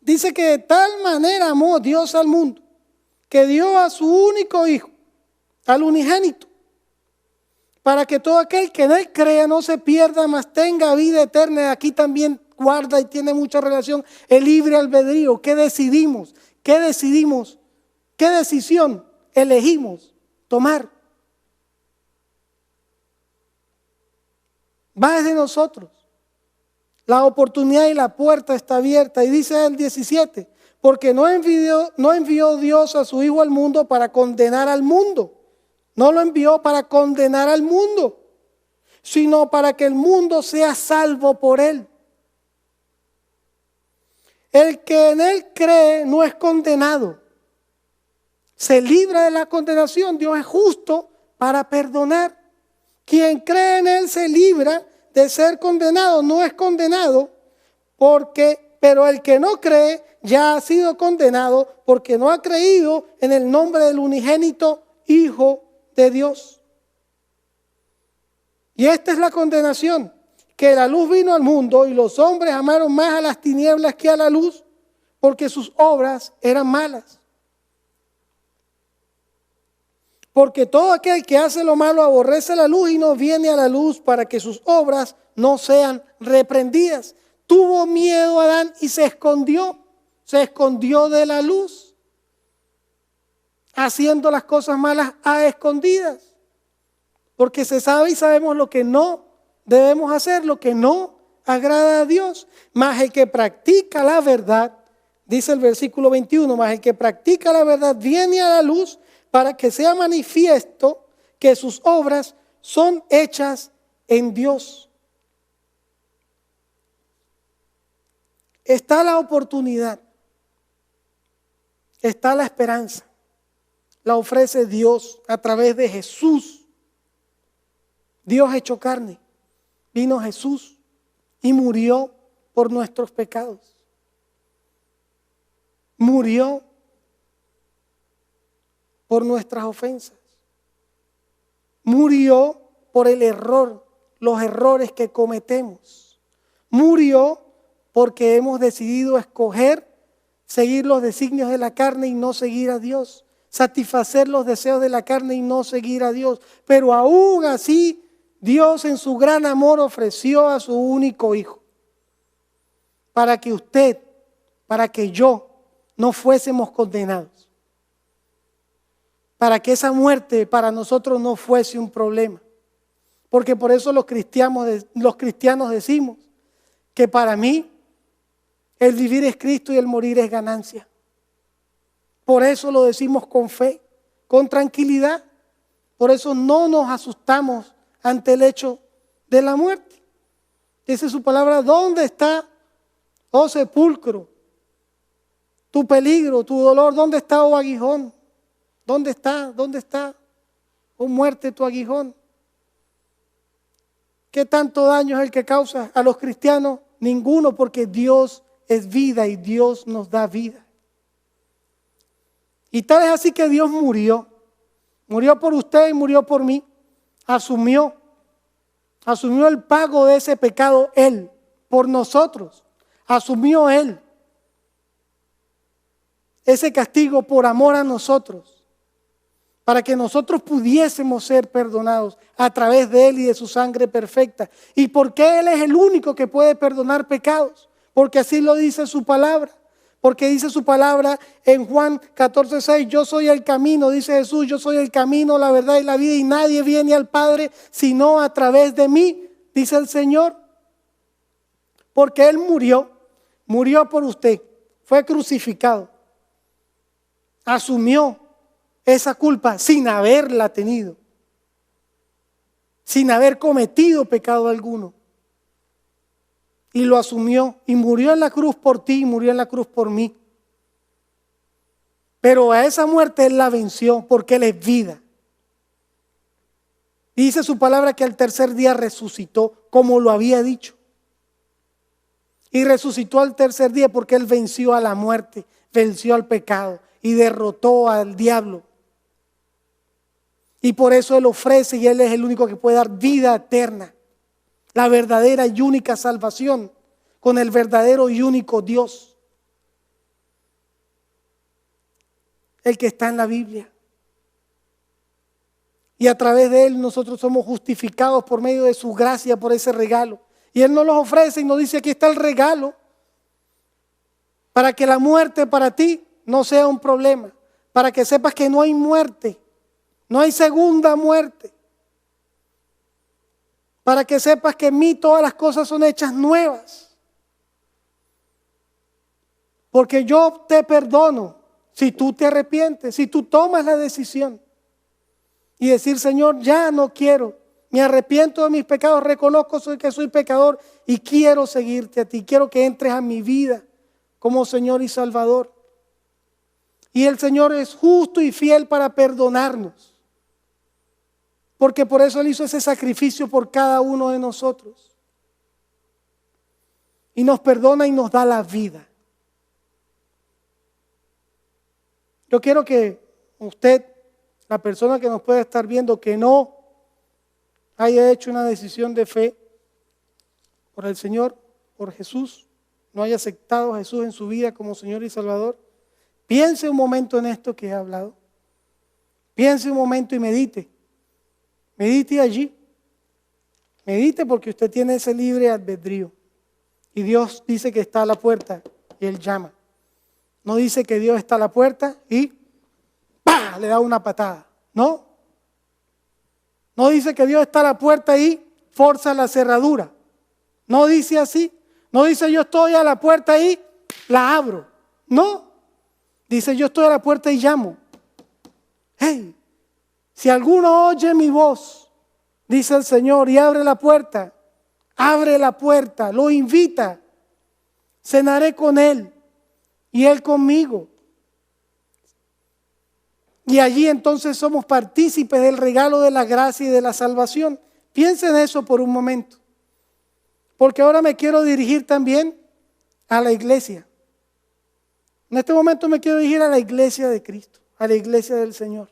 Dice que de tal manera amó Dios al mundo, que dio a su único Hijo, al unigénito, para que todo aquel que en Él crea no se pierda, mas tenga vida eterna. Aquí también guarda y tiene mucha relación el libre albedrío. ¿Qué decidimos? ¿Qué decidimos? ¿Qué decisión elegimos tomar? Va desde nosotros. La oportunidad y la puerta está abierta. Y dice el 17, porque no envió Dios a su Hijo al mundo para condenar al mundo. No lo envió para condenar al mundo, sino para que el mundo sea salvo por Él. El que en Él cree no es condenado. Se libra de la condenación. Dios es justo para perdonar. Quien cree en Él se libra de ser condenado. No es condenado pero el que no cree ya ha sido condenado porque no ha creído en el nombre del unigénito Hijo de Dios. Y esta es la condenación, que la luz vino al mundo y los hombres amaron más a las tinieblas que a la luz, porque sus obras eran malas. Porque todo aquel que hace lo malo aborrece la luz y no viene a la luz para que sus obras no sean reprendidas. Tuvo miedo Adán y se escondió de la luz, haciendo las cosas malas a escondidas. Porque se sabe y sabemos lo que no debemos hacer, lo que no agrada a Dios. Mas el que practica la verdad, dice el versículo 21, mas el que practica la verdad viene a la luz para que sea manifiesto que sus obras son hechas en Dios. Está la oportunidad, está la esperanza. La ofrece Dios a través de Jesús. Dios hecho carne. Vino Jesús y murió por nuestros pecados. Murió por nuestras ofensas. Murió por el error, los errores que cometemos. Murió porque hemos decidido escoger seguir los designios de la carne y no seguir a Dios. Satisfacer los deseos de la carne y no seguir a Dios. Pero aún así, Dios en su gran amor ofreció a su único Hijo. Para que usted, para que yo, no fuésemos condenados. Para que esa muerte para nosotros no fuese un problema. Porque por eso los cristianos decimos que para mí el vivir es Cristo y el morir es ganancia. Por eso lo decimos con fe, con tranquilidad. Por eso no nos asustamos ante el hecho de la muerte. Dice su palabra, ¿dónde está, oh sepulcro, tu peligro, tu dolor? ¿Dónde está, oh aguijón? ¿Dónde está? ¿Dónde está, oh muerte, tu aguijón? ¿Qué tanto daño es el que causa a los cristianos? Ninguno, porque Dios es vida y Dios nos da vida. Y tal es así que Dios murió. Murió por usted y murió por mí. Asumió el pago de ese pecado Él, por nosotros. Asumió Él ese castigo por amor a nosotros, para que nosotros pudiésemos ser perdonados a través de Él y de su sangre perfecta. ¿Y por qué Él es el único que puede perdonar pecados? Porque así lo dice su palabra. Porque dice su palabra en Juan 14:6, yo soy el camino, dice Jesús, yo soy el camino, la verdad y la vida, y nadie viene al Padre sino a través de mí, dice el Señor. Porque Él murió por usted, fue crucificado, asumió esa culpa sin haberla tenido, sin haber cometido pecado alguno. Y lo asumió y murió en la cruz por ti y murió en la cruz por mí. Pero a esa muerte Él la venció porque Él es vida. Dice su palabra que al tercer día resucitó como lo había dicho. Y resucitó al tercer día porque Él venció a la muerte, venció al pecado y derrotó al diablo. Y por eso Él ofrece y Él es el único que puede dar vida eterna. La verdadera y única salvación con el verdadero y único Dios. El que está en la Biblia. Y a través de Él nosotros somos justificados por medio de su gracia, por ese regalo. Y Él nos los ofrece y nos dice, aquí está el regalo. Para que la muerte para ti no sea un problema. Para que sepas que no hay muerte. No hay segunda muerte. Para que sepas que en mí todas las cosas son hechas nuevas. Porque yo te perdono si tú te arrepientes, si tú tomas la decisión y decir, Señor, ya no quiero, me arrepiento de mis pecados, reconozco que soy pecador y quiero seguirte a ti, quiero que entres a mi vida como Señor y Salvador. Y el Señor es justo y fiel para perdonarnos. Porque por eso Él hizo ese sacrificio por cada uno de nosotros. Y nos perdona y nos da la vida. Yo quiero que usted, la persona que nos pueda estar viendo, que no haya hecho una decisión de fe por el Señor, por Jesús, no haya aceptado a Jesús en su vida como Señor y Salvador, piense un momento en esto que he hablado. Piense un momento y medite. Medite allí. Medite porque usted tiene ese libre albedrío. Y Dios dice que está a la puerta y Él llama. No dice que Dios está a la puerta y ¡pah!, le da una patada. No. No dice que Dios está a la puerta y forza la cerradura. No dice así. No dice yo estoy a la puerta y la abro. No. Dice yo estoy a la puerta y llamo. Hey. Si alguno oye mi voz, dice el Señor, y abre la puerta, lo invita, cenaré con él y él conmigo. Y allí entonces somos partícipes del regalo de la gracia y de la salvación. Piensen en eso por un momento, porque ahora me quiero dirigir también a la iglesia. En este momento me quiero dirigir a la iglesia de Cristo, a la iglesia del Señor.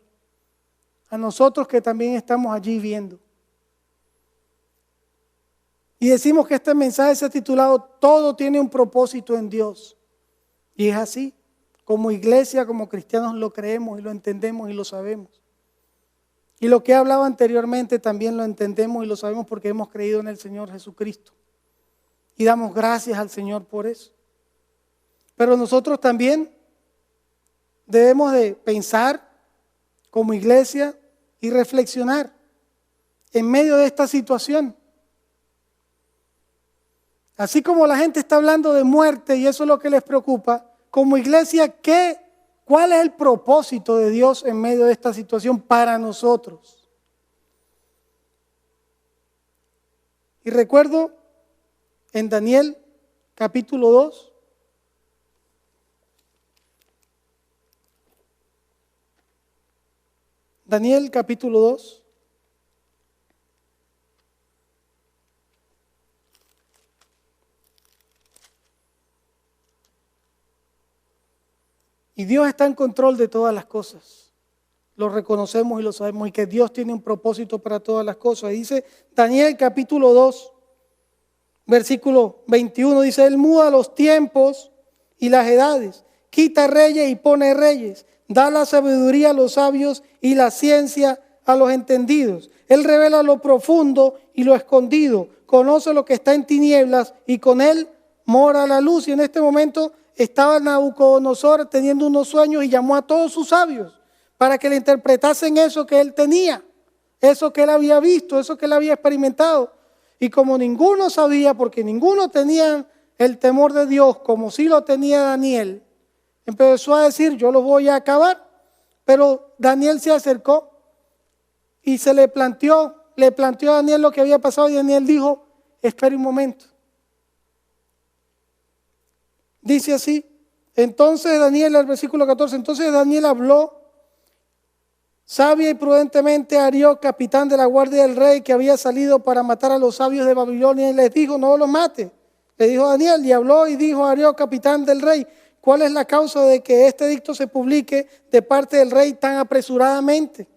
A nosotros que también estamos allí viendo. Y decimos que este mensaje se ha titulado Todo tiene un propósito en Dios. Y es así. Como iglesia, como cristianos lo creemos y lo entendemos y lo sabemos. Y lo que he hablado anteriormente también lo entendemos y lo sabemos porque hemos creído en el Señor Jesucristo. Y damos gracias al Señor por eso. Pero nosotros también debemos de pensar como iglesia y reflexionar en medio de esta situación. Así como la gente está hablando de muerte y eso es lo que les preocupa, como iglesia, ¿cuál es el propósito de Dios en medio de esta situación para nosotros? Y recuerdo en Daniel capítulo 2. Daniel capítulo 2. Y Dios está en control de todas las cosas. Lo reconocemos y lo sabemos, y que Dios tiene un propósito para todas las cosas. Dice Daniel capítulo 2, versículo 21, dice: Él muda los tiempos y las edades, quita reyes y pone reyes, da la sabiduría a los sabios y la ciencia a los entendidos. Él revela lo profundo y lo escondido, conoce lo que está en tinieblas y con él mora la luz. Y en este momento estaba Nabucodonosor teniendo unos sueños y llamó a todos sus sabios para que le interpretasen eso que él tenía, eso que él había visto, eso que él había experimentado. Y como ninguno sabía, porque ninguno tenía el temor de Dios como sí lo tenía Daniel, empezó a decir: yo los voy a acabar. Pero Daniel se acercó y se le planteó a Daniel lo que había pasado, y Daniel dijo: espera un momento. Dice así, entonces Daniel, el versículo 14, entonces Daniel habló sabia y prudentemente a Arioc, capitán de la guardia del rey, que había salido para matar a los sabios de Babilonia, y les dijo: no los mate. Le dijo Daniel, y habló y dijo a Arioc, capitán del rey: ¿cuál es la causa de que este edicto se publique de parte del rey tan apresuradamente?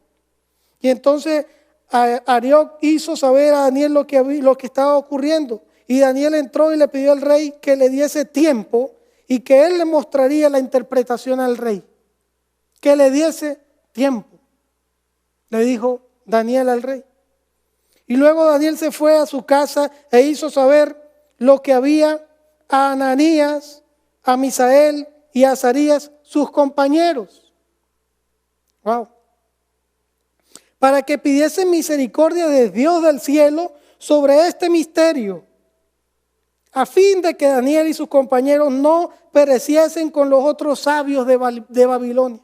Y entonces Arioc hizo saber a Daniel lo que estaba ocurriendo. Y Daniel entró y le pidió al rey que le diese tiempo y que él le mostraría la interpretación al rey. Que le diese tiempo, le dijo Daniel al rey. Y luego Daniel se fue a su casa e hizo saber lo que había a Ananías, a Misael y a Azarías, sus compañeros. Wow. Para que pidiesen misericordia de Dios del cielo sobre este misterio, a fin de que Daniel y sus compañeros no pereciesen con los otros sabios de Babilonia.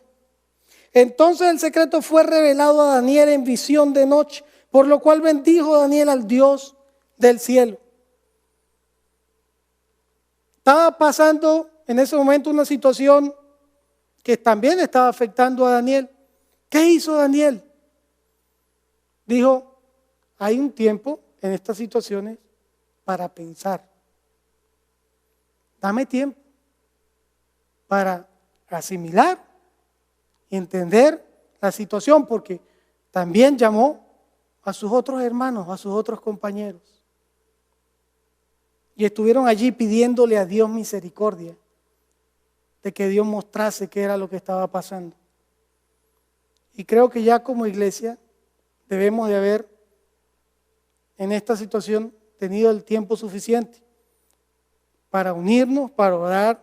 Entonces el secreto fue revelado a Daniel en visión de noche, por lo cual bendijo Daniel al Dios del cielo. Estaba pasando en ese momento una situación que también estaba afectando a Daniel. ¿Qué hizo Daniel? Dijo: hay un tiempo en estas situaciones para pensar. Dame tiempo para asimilar y entender la situación, porque también llamó a sus otros hermanos, a sus otros compañeros. Y estuvieron allí pidiéndole a Dios misericordia, de que Dios mostrase qué era lo que estaba pasando. Y creo que ya como iglesia debemos de haber en esta situación tenido el tiempo suficiente para unirnos, para orar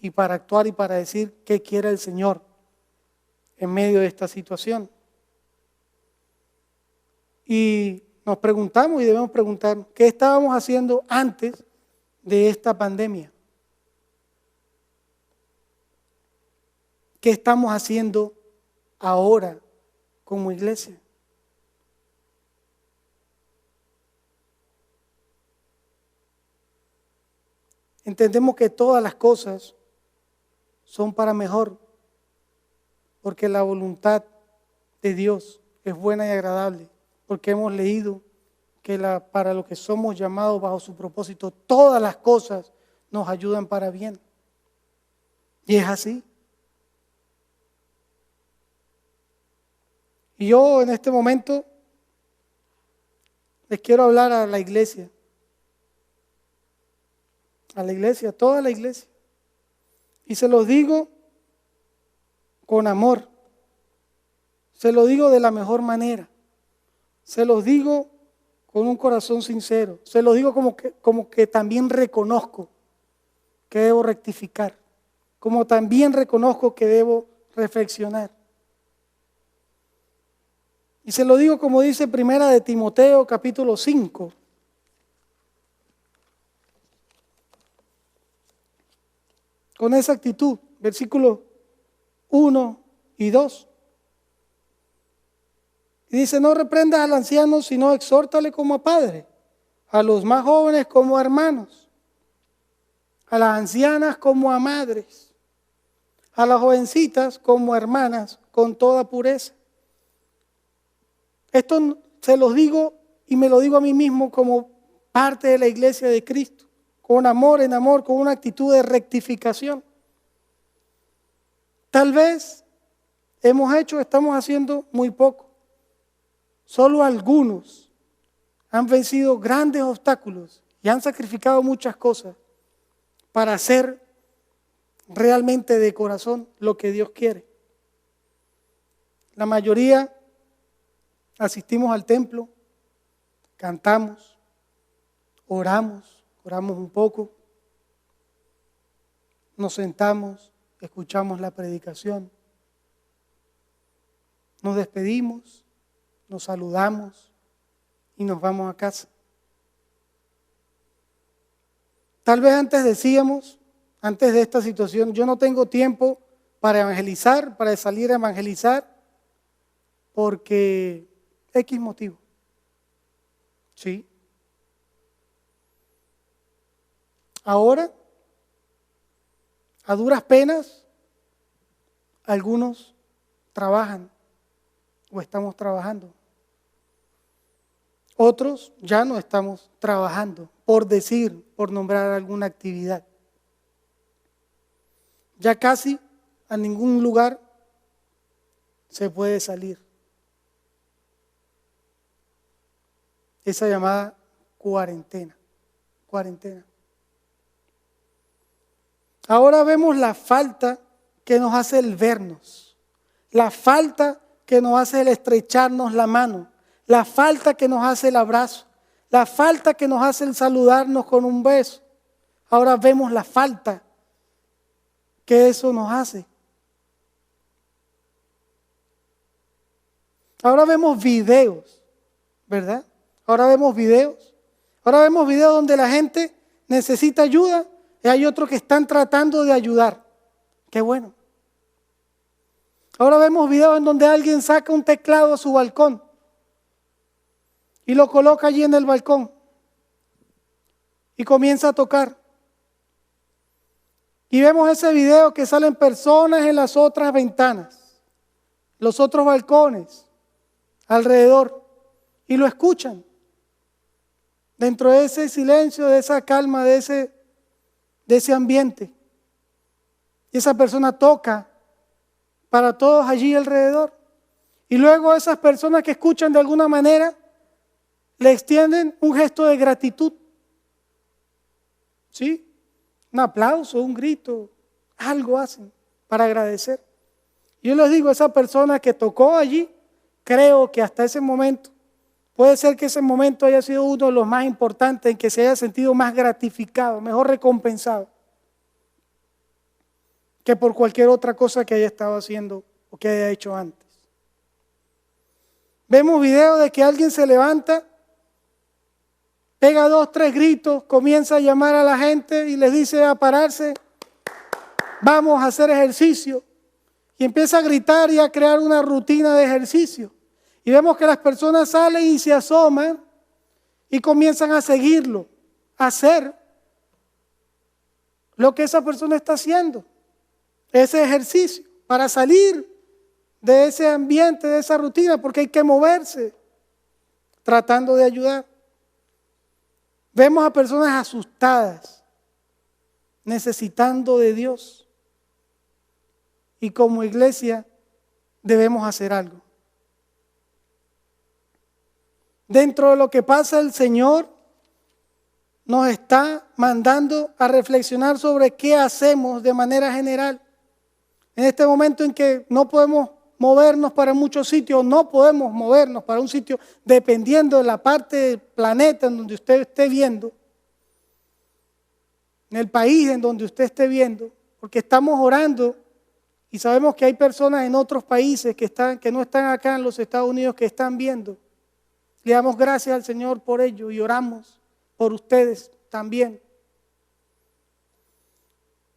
y para actuar y para decir qué quiere el Señor en medio de esta situación. Y nos preguntamos y debemos preguntar, ¿qué estábamos haciendo antes de esta pandemia? ¿Qué estamos haciendo ahora como iglesia? Entendemos que todas las cosas son para mejor, porque la voluntad de Dios es buena y agradable, porque hemos leído que para lo que somos llamados bajo su propósito, todas las cosas nos ayudan para bien. Y es así. Y yo en este momento les quiero hablar a la iglesia. A la iglesia, a toda la iglesia. Y se los digo con amor. Se lo digo de la mejor manera. Se los digo con un corazón sincero. Se los digo como que también reconozco que debo rectificar. Como también reconozco que debo reflexionar. Y se lo digo como dice Primera de Timoteo capítulo 5. Con esa actitud, versículos 1 y 2. Y dice: no reprendas al anciano, sino exhórtale como a padre, a los más jóvenes como a hermanos, a las ancianas como a madres, a las jovencitas como hermanas con toda pureza. Esto se los digo y me lo digo a mí mismo como parte de la iglesia de Cristo, con amor en amor, con una actitud de rectificación. Tal vez estamos haciendo muy poco. Solo algunos han vencido grandes obstáculos y han sacrificado muchas cosas para hacer realmente de corazón lo que Dios quiere. La mayoría asistimos al templo, cantamos, oramos un poco, nos sentamos, escuchamos la predicación, nos despedimos, nos saludamos y nos vamos a casa. Tal vez antes decíamos, antes de esta situación, yo no tengo tiempo para evangelizar, para salir a evangelizar, porque X motivo. ¿Sí? Ahora, a duras penas, algunos trabajan o estamos trabajando. Otros ya no estamos trabajando, por nombrar alguna actividad. Ya casi a ningún lugar se puede salir. Esa llamada cuarentena. Ahora vemos la falta que nos hace el vernos, la falta que nos hace el estrecharnos la mano, la falta que nos hace el abrazo, la falta que nos hace el saludarnos con un beso. Ahora vemos la falta que eso nos hace. Ahora vemos videos, ¿verdad? Ahora vemos videos donde la gente necesita ayuda y hay otros que están tratando de ayudar. Qué bueno. Ahora vemos videos en donde alguien saca un teclado a su balcón y lo coloca allí en el balcón y comienza a tocar. Y vemos ese video que salen personas en las otras ventanas, los otros balcones, alrededor, y lo escuchan. Dentro de ese silencio, de esa calma, de ese ambiente. Y esa persona toca para todos allí alrededor. Y luego esas personas que escuchan de alguna manera le extienden un gesto de gratitud. ¿Sí? Un aplauso, un grito, algo hacen para agradecer. Yo les digo, esa persona que tocó allí, creo que hasta ese momento, puede ser que ese momento haya sido uno de los más importantes, en que se haya sentido más gratificado, mejor recompensado, que por cualquier otra cosa que haya estado haciendo o que haya hecho antes. Vemos videos de que alguien se levanta, pega 2, 3 gritos, comienza a llamar a la gente y les dice a pararse, vamos a hacer ejercicio. Y empieza a gritar y a crear una rutina de ejercicio. Y vemos que las personas salen y se asoman y comienzan a seguirlo, a hacer lo que esa persona está haciendo, ese ejercicio, para salir de ese ambiente, de esa rutina, porque hay que moverse, tratando de ayudar. Vemos a personas asustadas, necesitando de Dios. Y como iglesia debemos hacer algo. Dentro de lo que pasa, el Señor nos está mandando a reflexionar sobre qué hacemos de manera general. En este momento en que no podemos movernos para muchos sitios, no podemos movernos para un sitio dependiendo de la parte del planeta en donde usted esté viendo, en el país en donde usted esté viendo, porque estamos orando y sabemos que hay personas en otros países que no están acá en los Estados Unidos que están viendo. Le damos gracias al Señor por ello y oramos por ustedes también.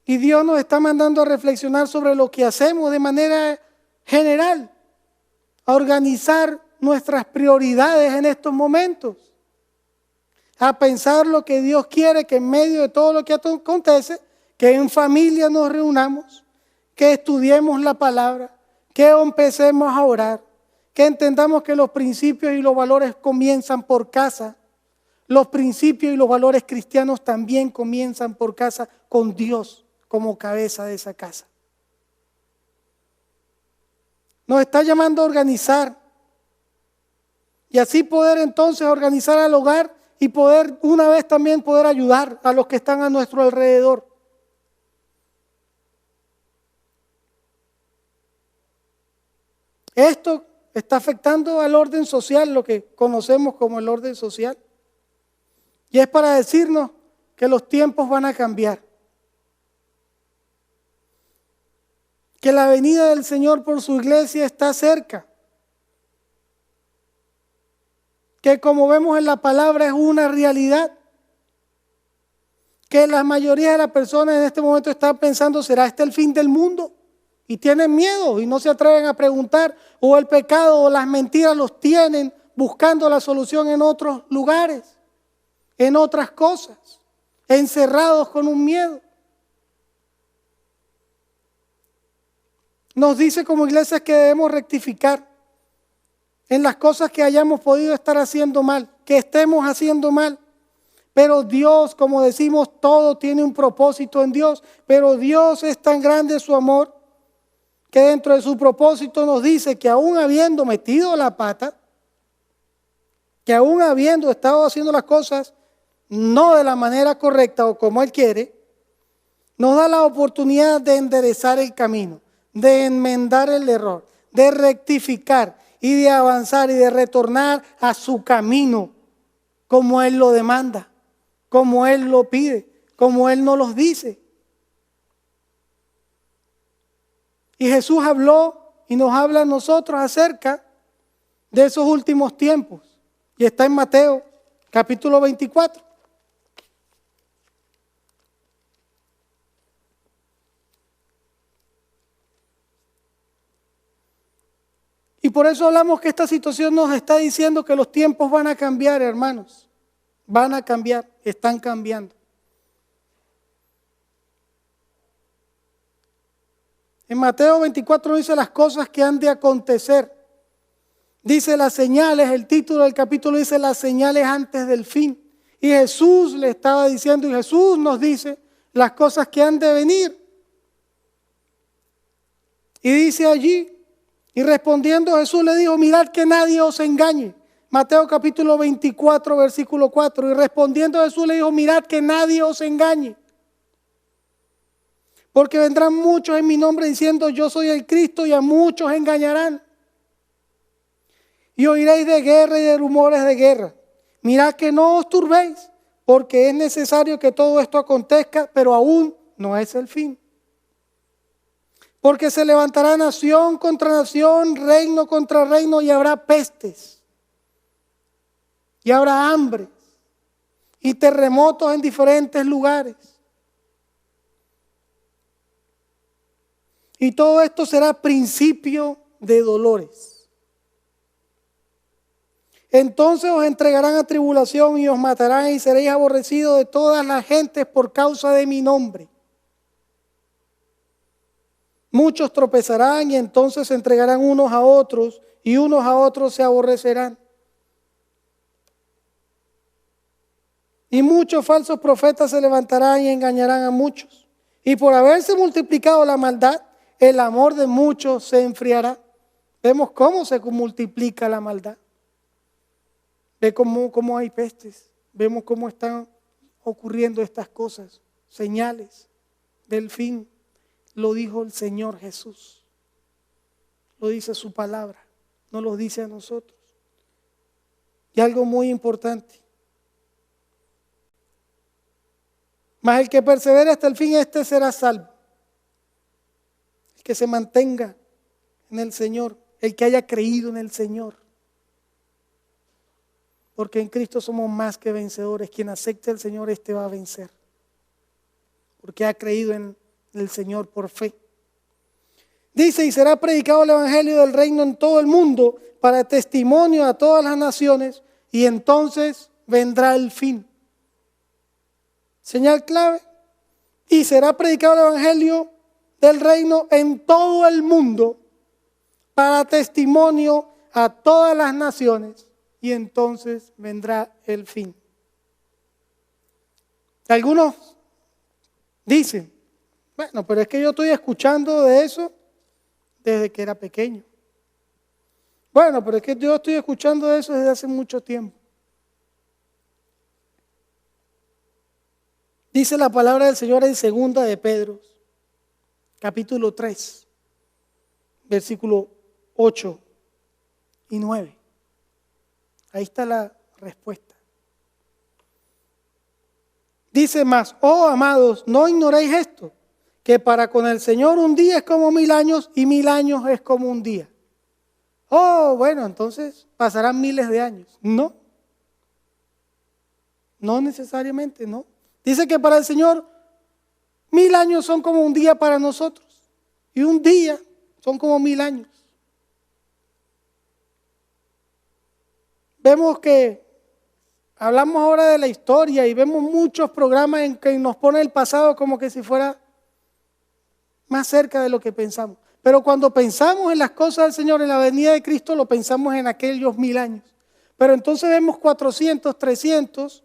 Y Dios nos está mandando a reflexionar sobre lo que hacemos de manera general, a organizar nuestras prioridades en estos momentos, a pensar lo que Dios quiere, que en medio de todo lo que acontece, que en familia nos reunamos, que estudiemos la palabra, que empecemos a orar, que entendamos que los principios y los valores comienzan por casa. Los principios y los valores cristianos también comienzan por casa, con Dios como cabeza de esa casa. Nos está llamando a organizar y así poder entonces organizar al hogar y poder una vez también poder ayudar a los que están a nuestro alrededor. Esto está afectando al orden social, lo que conocemos como el orden social. Y es para decirnos que los tiempos van a cambiar. Que la venida del Señor por su iglesia está cerca. Que como vemos en la palabra es una realidad. Que la mayoría de las personas en este momento están pensando, ¿será este el fin del mundo? Y tienen miedo y no se atreven a preguntar, o el pecado o las mentiras los tienen buscando la solución en otros lugares, en otras cosas, encerrados con un miedo. Nos dice como iglesias que debemos rectificar en las cosas que hayamos podido estar haciendo mal, que estemos haciendo mal. Pero Dios, como decimos, todo tiene un propósito en Dios, pero Dios es tan grande su amor que dentro de su propósito nos dice que aún habiendo metido la pata, que aún habiendo estado haciendo las cosas no de la manera correcta o como Él quiere, nos da la oportunidad de enderezar el camino, de enmendar el error, de rectificar y de avanzar y de retornar a su camino como Él lo demanda, como Él lo pide, como Él nos los dice. Y Jesús habló y nos habla a nosotros acerca de esos últimos tiempos. Y está en Mateo capítulo 24. Y por eso hablamos que esta situación nos está diciendo que los tiempos van a cambiar, hermanos. Van a cambiar, están cambiando. En Mateo 24 dice las cosas que han de acontecer. Dice las señales, el título del capítulo dice las señales antes del fin. Y Jesús le estaba diciendo, y Jesús nos dice las cosas que han de venir. Y dice allí, y respondiendo Jesús le dijo, mirad que nadie os engañe. Mateo capítulo 24, versículo 4. Y respondiendo Jesús le dijo, mirad que nadie os engañe. Porque vendrán muchos en mi nombre diciendo, yo soy el Cristo, y a muchos engañarán. Y oiréis de guerra y de rumores de guerra. Mirad que no os turbéis, porque es necesario que todo esto acontezca, pero aún no es el fin. Porque se levantará nación contra nación, reino contra reino, y habrá pestes, y habrá hambre, y terremotos en diferentes lugares. Y todo esto será principio de dolores. Entonces os entregarán a tribulación y os matarán y seréis aborrecidos de todas las gentes por causa de mi nombre. Muchos tropezarán y entonces se entregarán unos a otros y unos a otros se aborrecerán. Y muchos falsos profetas se levantarán y engañarán a muchos. Y por haberse multiplicado la maldad, el amor de muchos se enfriará. Vemos cómo se multiplica la maldad. Ve cómo hay pestes. Vemos cómo están ocurriendo estas cosas. Señales del fin. Lo dijo el Señor Jesús. Lo dice su palabra. No lo dice a nosotros. Y algo muy importante. Mas el que persevere hasta el fin, este será salvo. El que se mantenga en el Señor, el que haya creído en el Señor. Porque en Cristo somos más que vencedores. Quien acepte al Señor, este va a vencer. Porque ha creído en el Señor por fe. Dice, y será predicado el evangelio del reino en todo el mundo para testimonio a todas las naciones, y entonces vendrá el fin. Señal clave. Y será predicado el evangelio del reino en todo el mundo para testimonio a todas las naciones, y entonces vendrá el fin. Algunos dicen, bueno, pero es que yo estoy escuchando de eso desde que era pequeño. Bueno, pero es que yo estoy escuchando de eso desde hace mucho tiempo. Dice la palabra del Señor en 2 de Pedro, capítulo 3, versículo 8 y 9. Ahí está la respuesta. Dice más, oh amados, no ignoréis esto, que para con el Señor un día es como 1000 años y 1000 años es como un día. Oh, bueno, entonces pasarán miles de años. No. No necesariamente, no. Dice que para el Señor 1000 años son como un día para nosotros. Y un día son como 1000 años. Vemos que hablamos ahora de la historia y vemos muchos programas en que nos pone el pasado como que si fuera más cerca de lo que pensamos. Pero cuando pensamos en las cosas del Señor, en la venida de Cristo, lo pensamos en aquellos 1000 años. Pero entonces vemos 400, 300,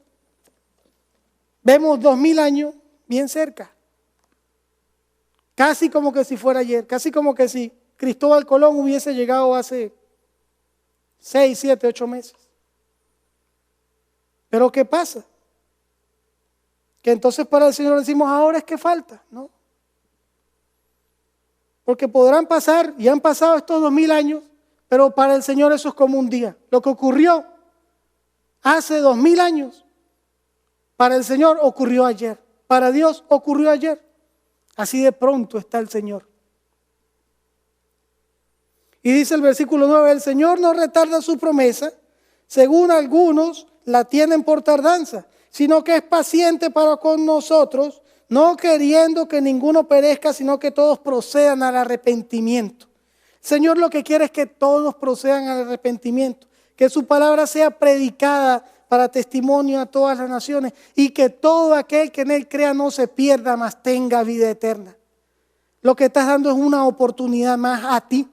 vemos 2000 años bien cerca. Casi como que si fuera ayer, casi como que si Cristóbal Colón hubiese llegado hace 6, 7, 8 meses. Pero ¿qué pasa? Que entonces para el Señor decimos, ahora es que falta, ¿no? Porque podrán pasar, y han pasado estos 2000 años, pero para el Señor eso es como un día. Lo que ocurrió hace 2000 años, para el Señor ocurrió ayer. Para Dios ocurrió ayer. Así de pronto está el Señor. Y dice el versículo 9, el Señor no retarda su promesa, según algunos la tienen por tardanza, sino que es paciente para con nosotros, no queriendo que ninguno perezca, sino que todos procedan al arrepentimiento. El Señor lo que quiere es que todos procedan al arrepentimiento, que su palabra sea predicada para testimonio a todas las naciones y que todo aquel que en Él crea no se pierda, mas tenga vida eterna. Lo que estás dando es una oportunidad más a ti.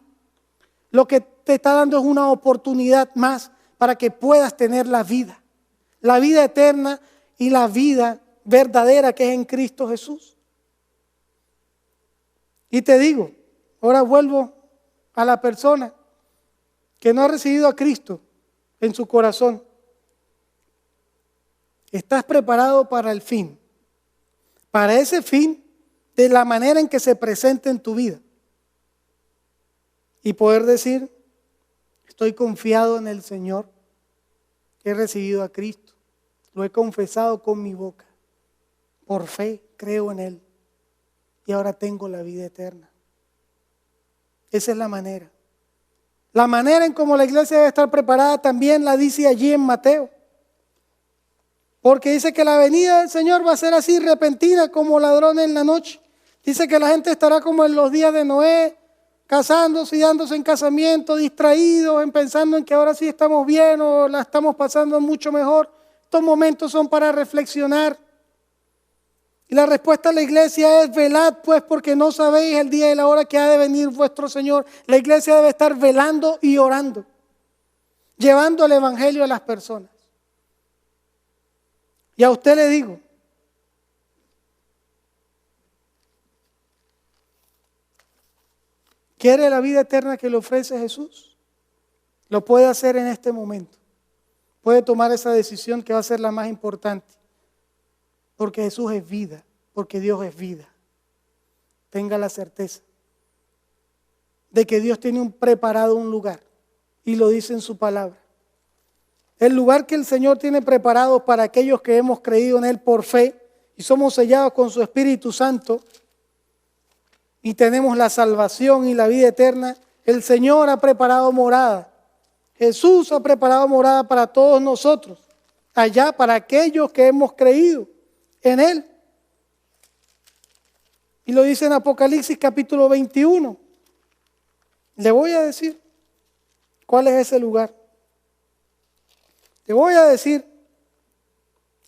Lo que te está dando es una oportunidad más para que puedas tener la vida eterna y la vida verdadera que es en Cristo Jesús. Y te digo, ahora vuelvo a la persona que no ha recibido a Cristo en su corazón. Estás preparado para el fin, para ese fin de la manera en que se presente en tu vida. Y poder decir, estoy confiado en el Señor, he recibido a Cristo, lo he confesado con mi boca, por fe creo en Él y ahora tengo la vida eterna. Esa es la manera. La manera en cómo la iglesia debe estar preparada también la dice allí en Mateo. Porque dice que la venida del Señor va a ser así repentina como ladrón en la noche. Dice que la gente estará como en los días de Noé, casándose y dándose en casamiento, distraídos, pensando en que ahora sí estamos bien o la estamos pasando mucho mejor. Estos momentos son para reflexionar. Y la respuesta a la iglesia es: velad pues, porque no sabéis el día y la hora que ha de venir vuestro Señor. La iglesia debe estar velando y orando, llevando el evangelio a las personas. Y a usted le digo, ¿quiere la vida eterna que le ofrece Jesús? Lo puede hacer en este momento. Puede tomar esa decisión que va a ser la más importante. Porque Jesús es vida, porque Dios es vida. Tenga la certeza de que Dios tiene preparado un lugar, y lo dice en su palabra. El lugar que el Señor tiene preparado para aquellos que hemos creído en Él por fe y somos sellados con su Espíritu Santo y tenemos la salvación y la vida eterna. El Señor ha preparado morada. Jesús ha preparado morada para todos nosotros, allá para aquellos que hemos creído en Él. Y lo dice en Apocalipsis capítulo 21. Le voy a decir cuál es ese lugar. Te voy a decir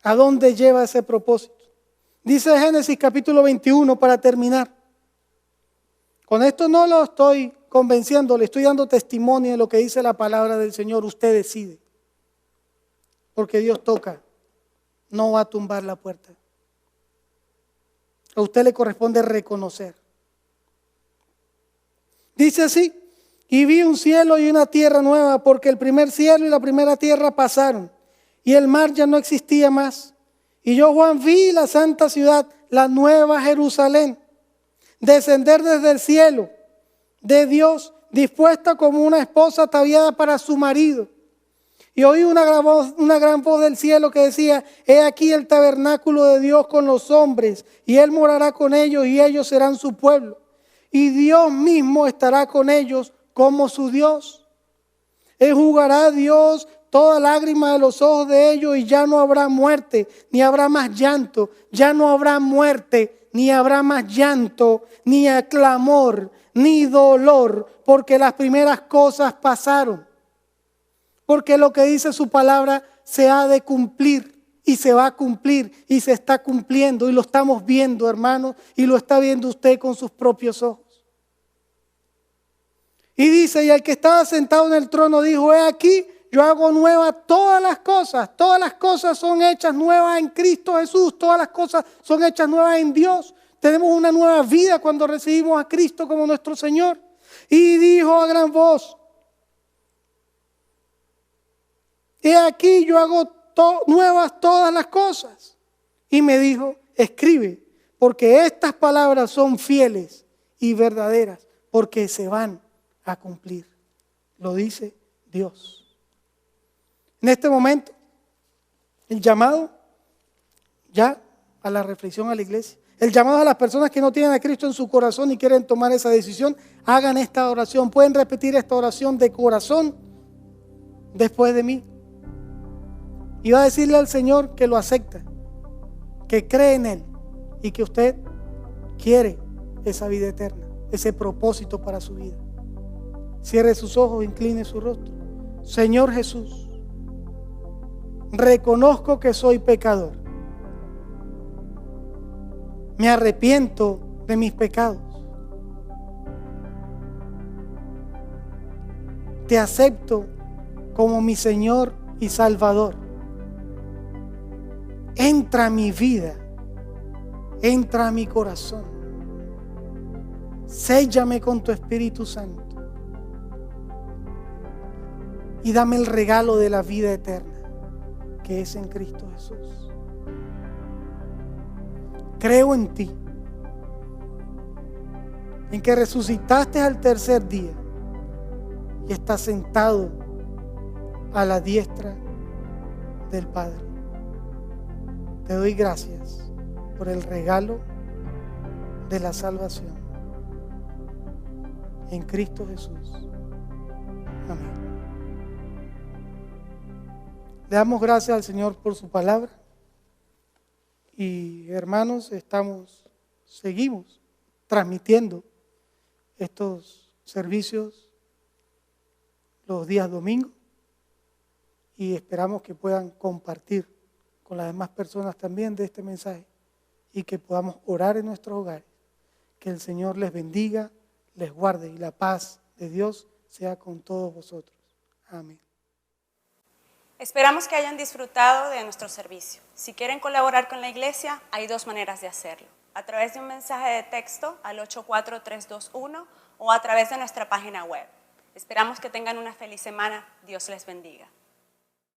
a dónde lleva ese propósito. Dice Génesis capítulo 21 para terminar. Con esto no lo estoy convenciendo, le estoy dando testimonio de lo que dice la palabra del Señor. Usted decide. Porque Dios toca, no va a tumbar la puerta. A usted le corresponde reconocer. Dice así: y vi un cielo y una tierra nueva, porque el primer cielo y la primera tierra pasaron, y el mar ya no existía más. Y yo, Juan, vi la santa ciudad, la nueva Jerusalén, descender desde el cielo de Dios, dispuesta como una esposa ataviada para su marido. Y oí una gran voz del cielo que decía: he aquí el tabernáculo de Dios con los hombres, y Él morará con ellos, y ellos serán su pueblo. Y Dios mismo estará con ellos como su Dios. Enjugará Dios toda lágrima de los ojos de ellos, y ya no habrá muerte, ni habrá más llanto. Ya no habrá muerte, ni habrá más llanto, ni clamor, ni dolor, porque las primeras cosas pasaron. Porque lo que dice su palabra se ha de cumplir, y se va a cumplir, y se está cumpliendo, y lo estamos viendo, hermanos, y lo está viendo usted con sus propios ojos. Y dice: y el que estaba sentado en el trono dijo: he aquí, yo hago nuevas todas las cosas son hechas nuevas en Cristo Jesús, todas las cosas son hechas nuevas en Dios. Tenemos una nueva vida cuando recibimos a Cristo como nuestro Señor. Y dijo a gran voz: he aquí, yo hago nuevas todas las cosas. Y me dijo: escribe, porque estas palabras son fieles y verdaderas, porque se van a cumplir. Lo dice Dios. En este momento, el llamado ya a la reflexión a la iglesia, el llamado a las personas que no tienen a Cristo en su corazón y quieren tomar esa decisión, hagan esta oración. Pueden repetir esta oración de corazón después de mí. Y va a decirle al Señor que lo acepta, que cree en Él y que usted quiere esa vida eterna, ese propósito para su vida. Cierre sus ojos, incline su rostro. Señor Jesús, reconozco que soy pecador. Me arrepiento de mis pecados. Te acepto como mi Señor y Salvador. Entra a mi vida, entra a mi corazón. Séllame con tu Espíritu Santo y dame el regalo de la vida eterna, que es en Cristo Jesús. Creo en ti, en que resucitaste al tercer día y estás sentado a la diestra del Padre. Te doy gracias por el regalo de la salvación en Cristo Jesús. Amén. Le damos gracias al Señor por su palabra. Y hermanos, seguimos transmitiendo estos servicios los días domingos y esperamos que puedan compartir con las demás personas también de este mensaje y que podamos orar en nuestros hogares. Que el Señor les bendiga, les guarde y la paz de Dios sea con todos vosotros. Amén. Esperamos que hayan disfrutado de nuestro servicio. Si quieren colaborar con la iglesia, hay dos maneras de hacerlo: a través de un mensaje de texto al 84321 o a través de nuestra página web. Esperamos que tengan una feliz semana. Dios les bendiga.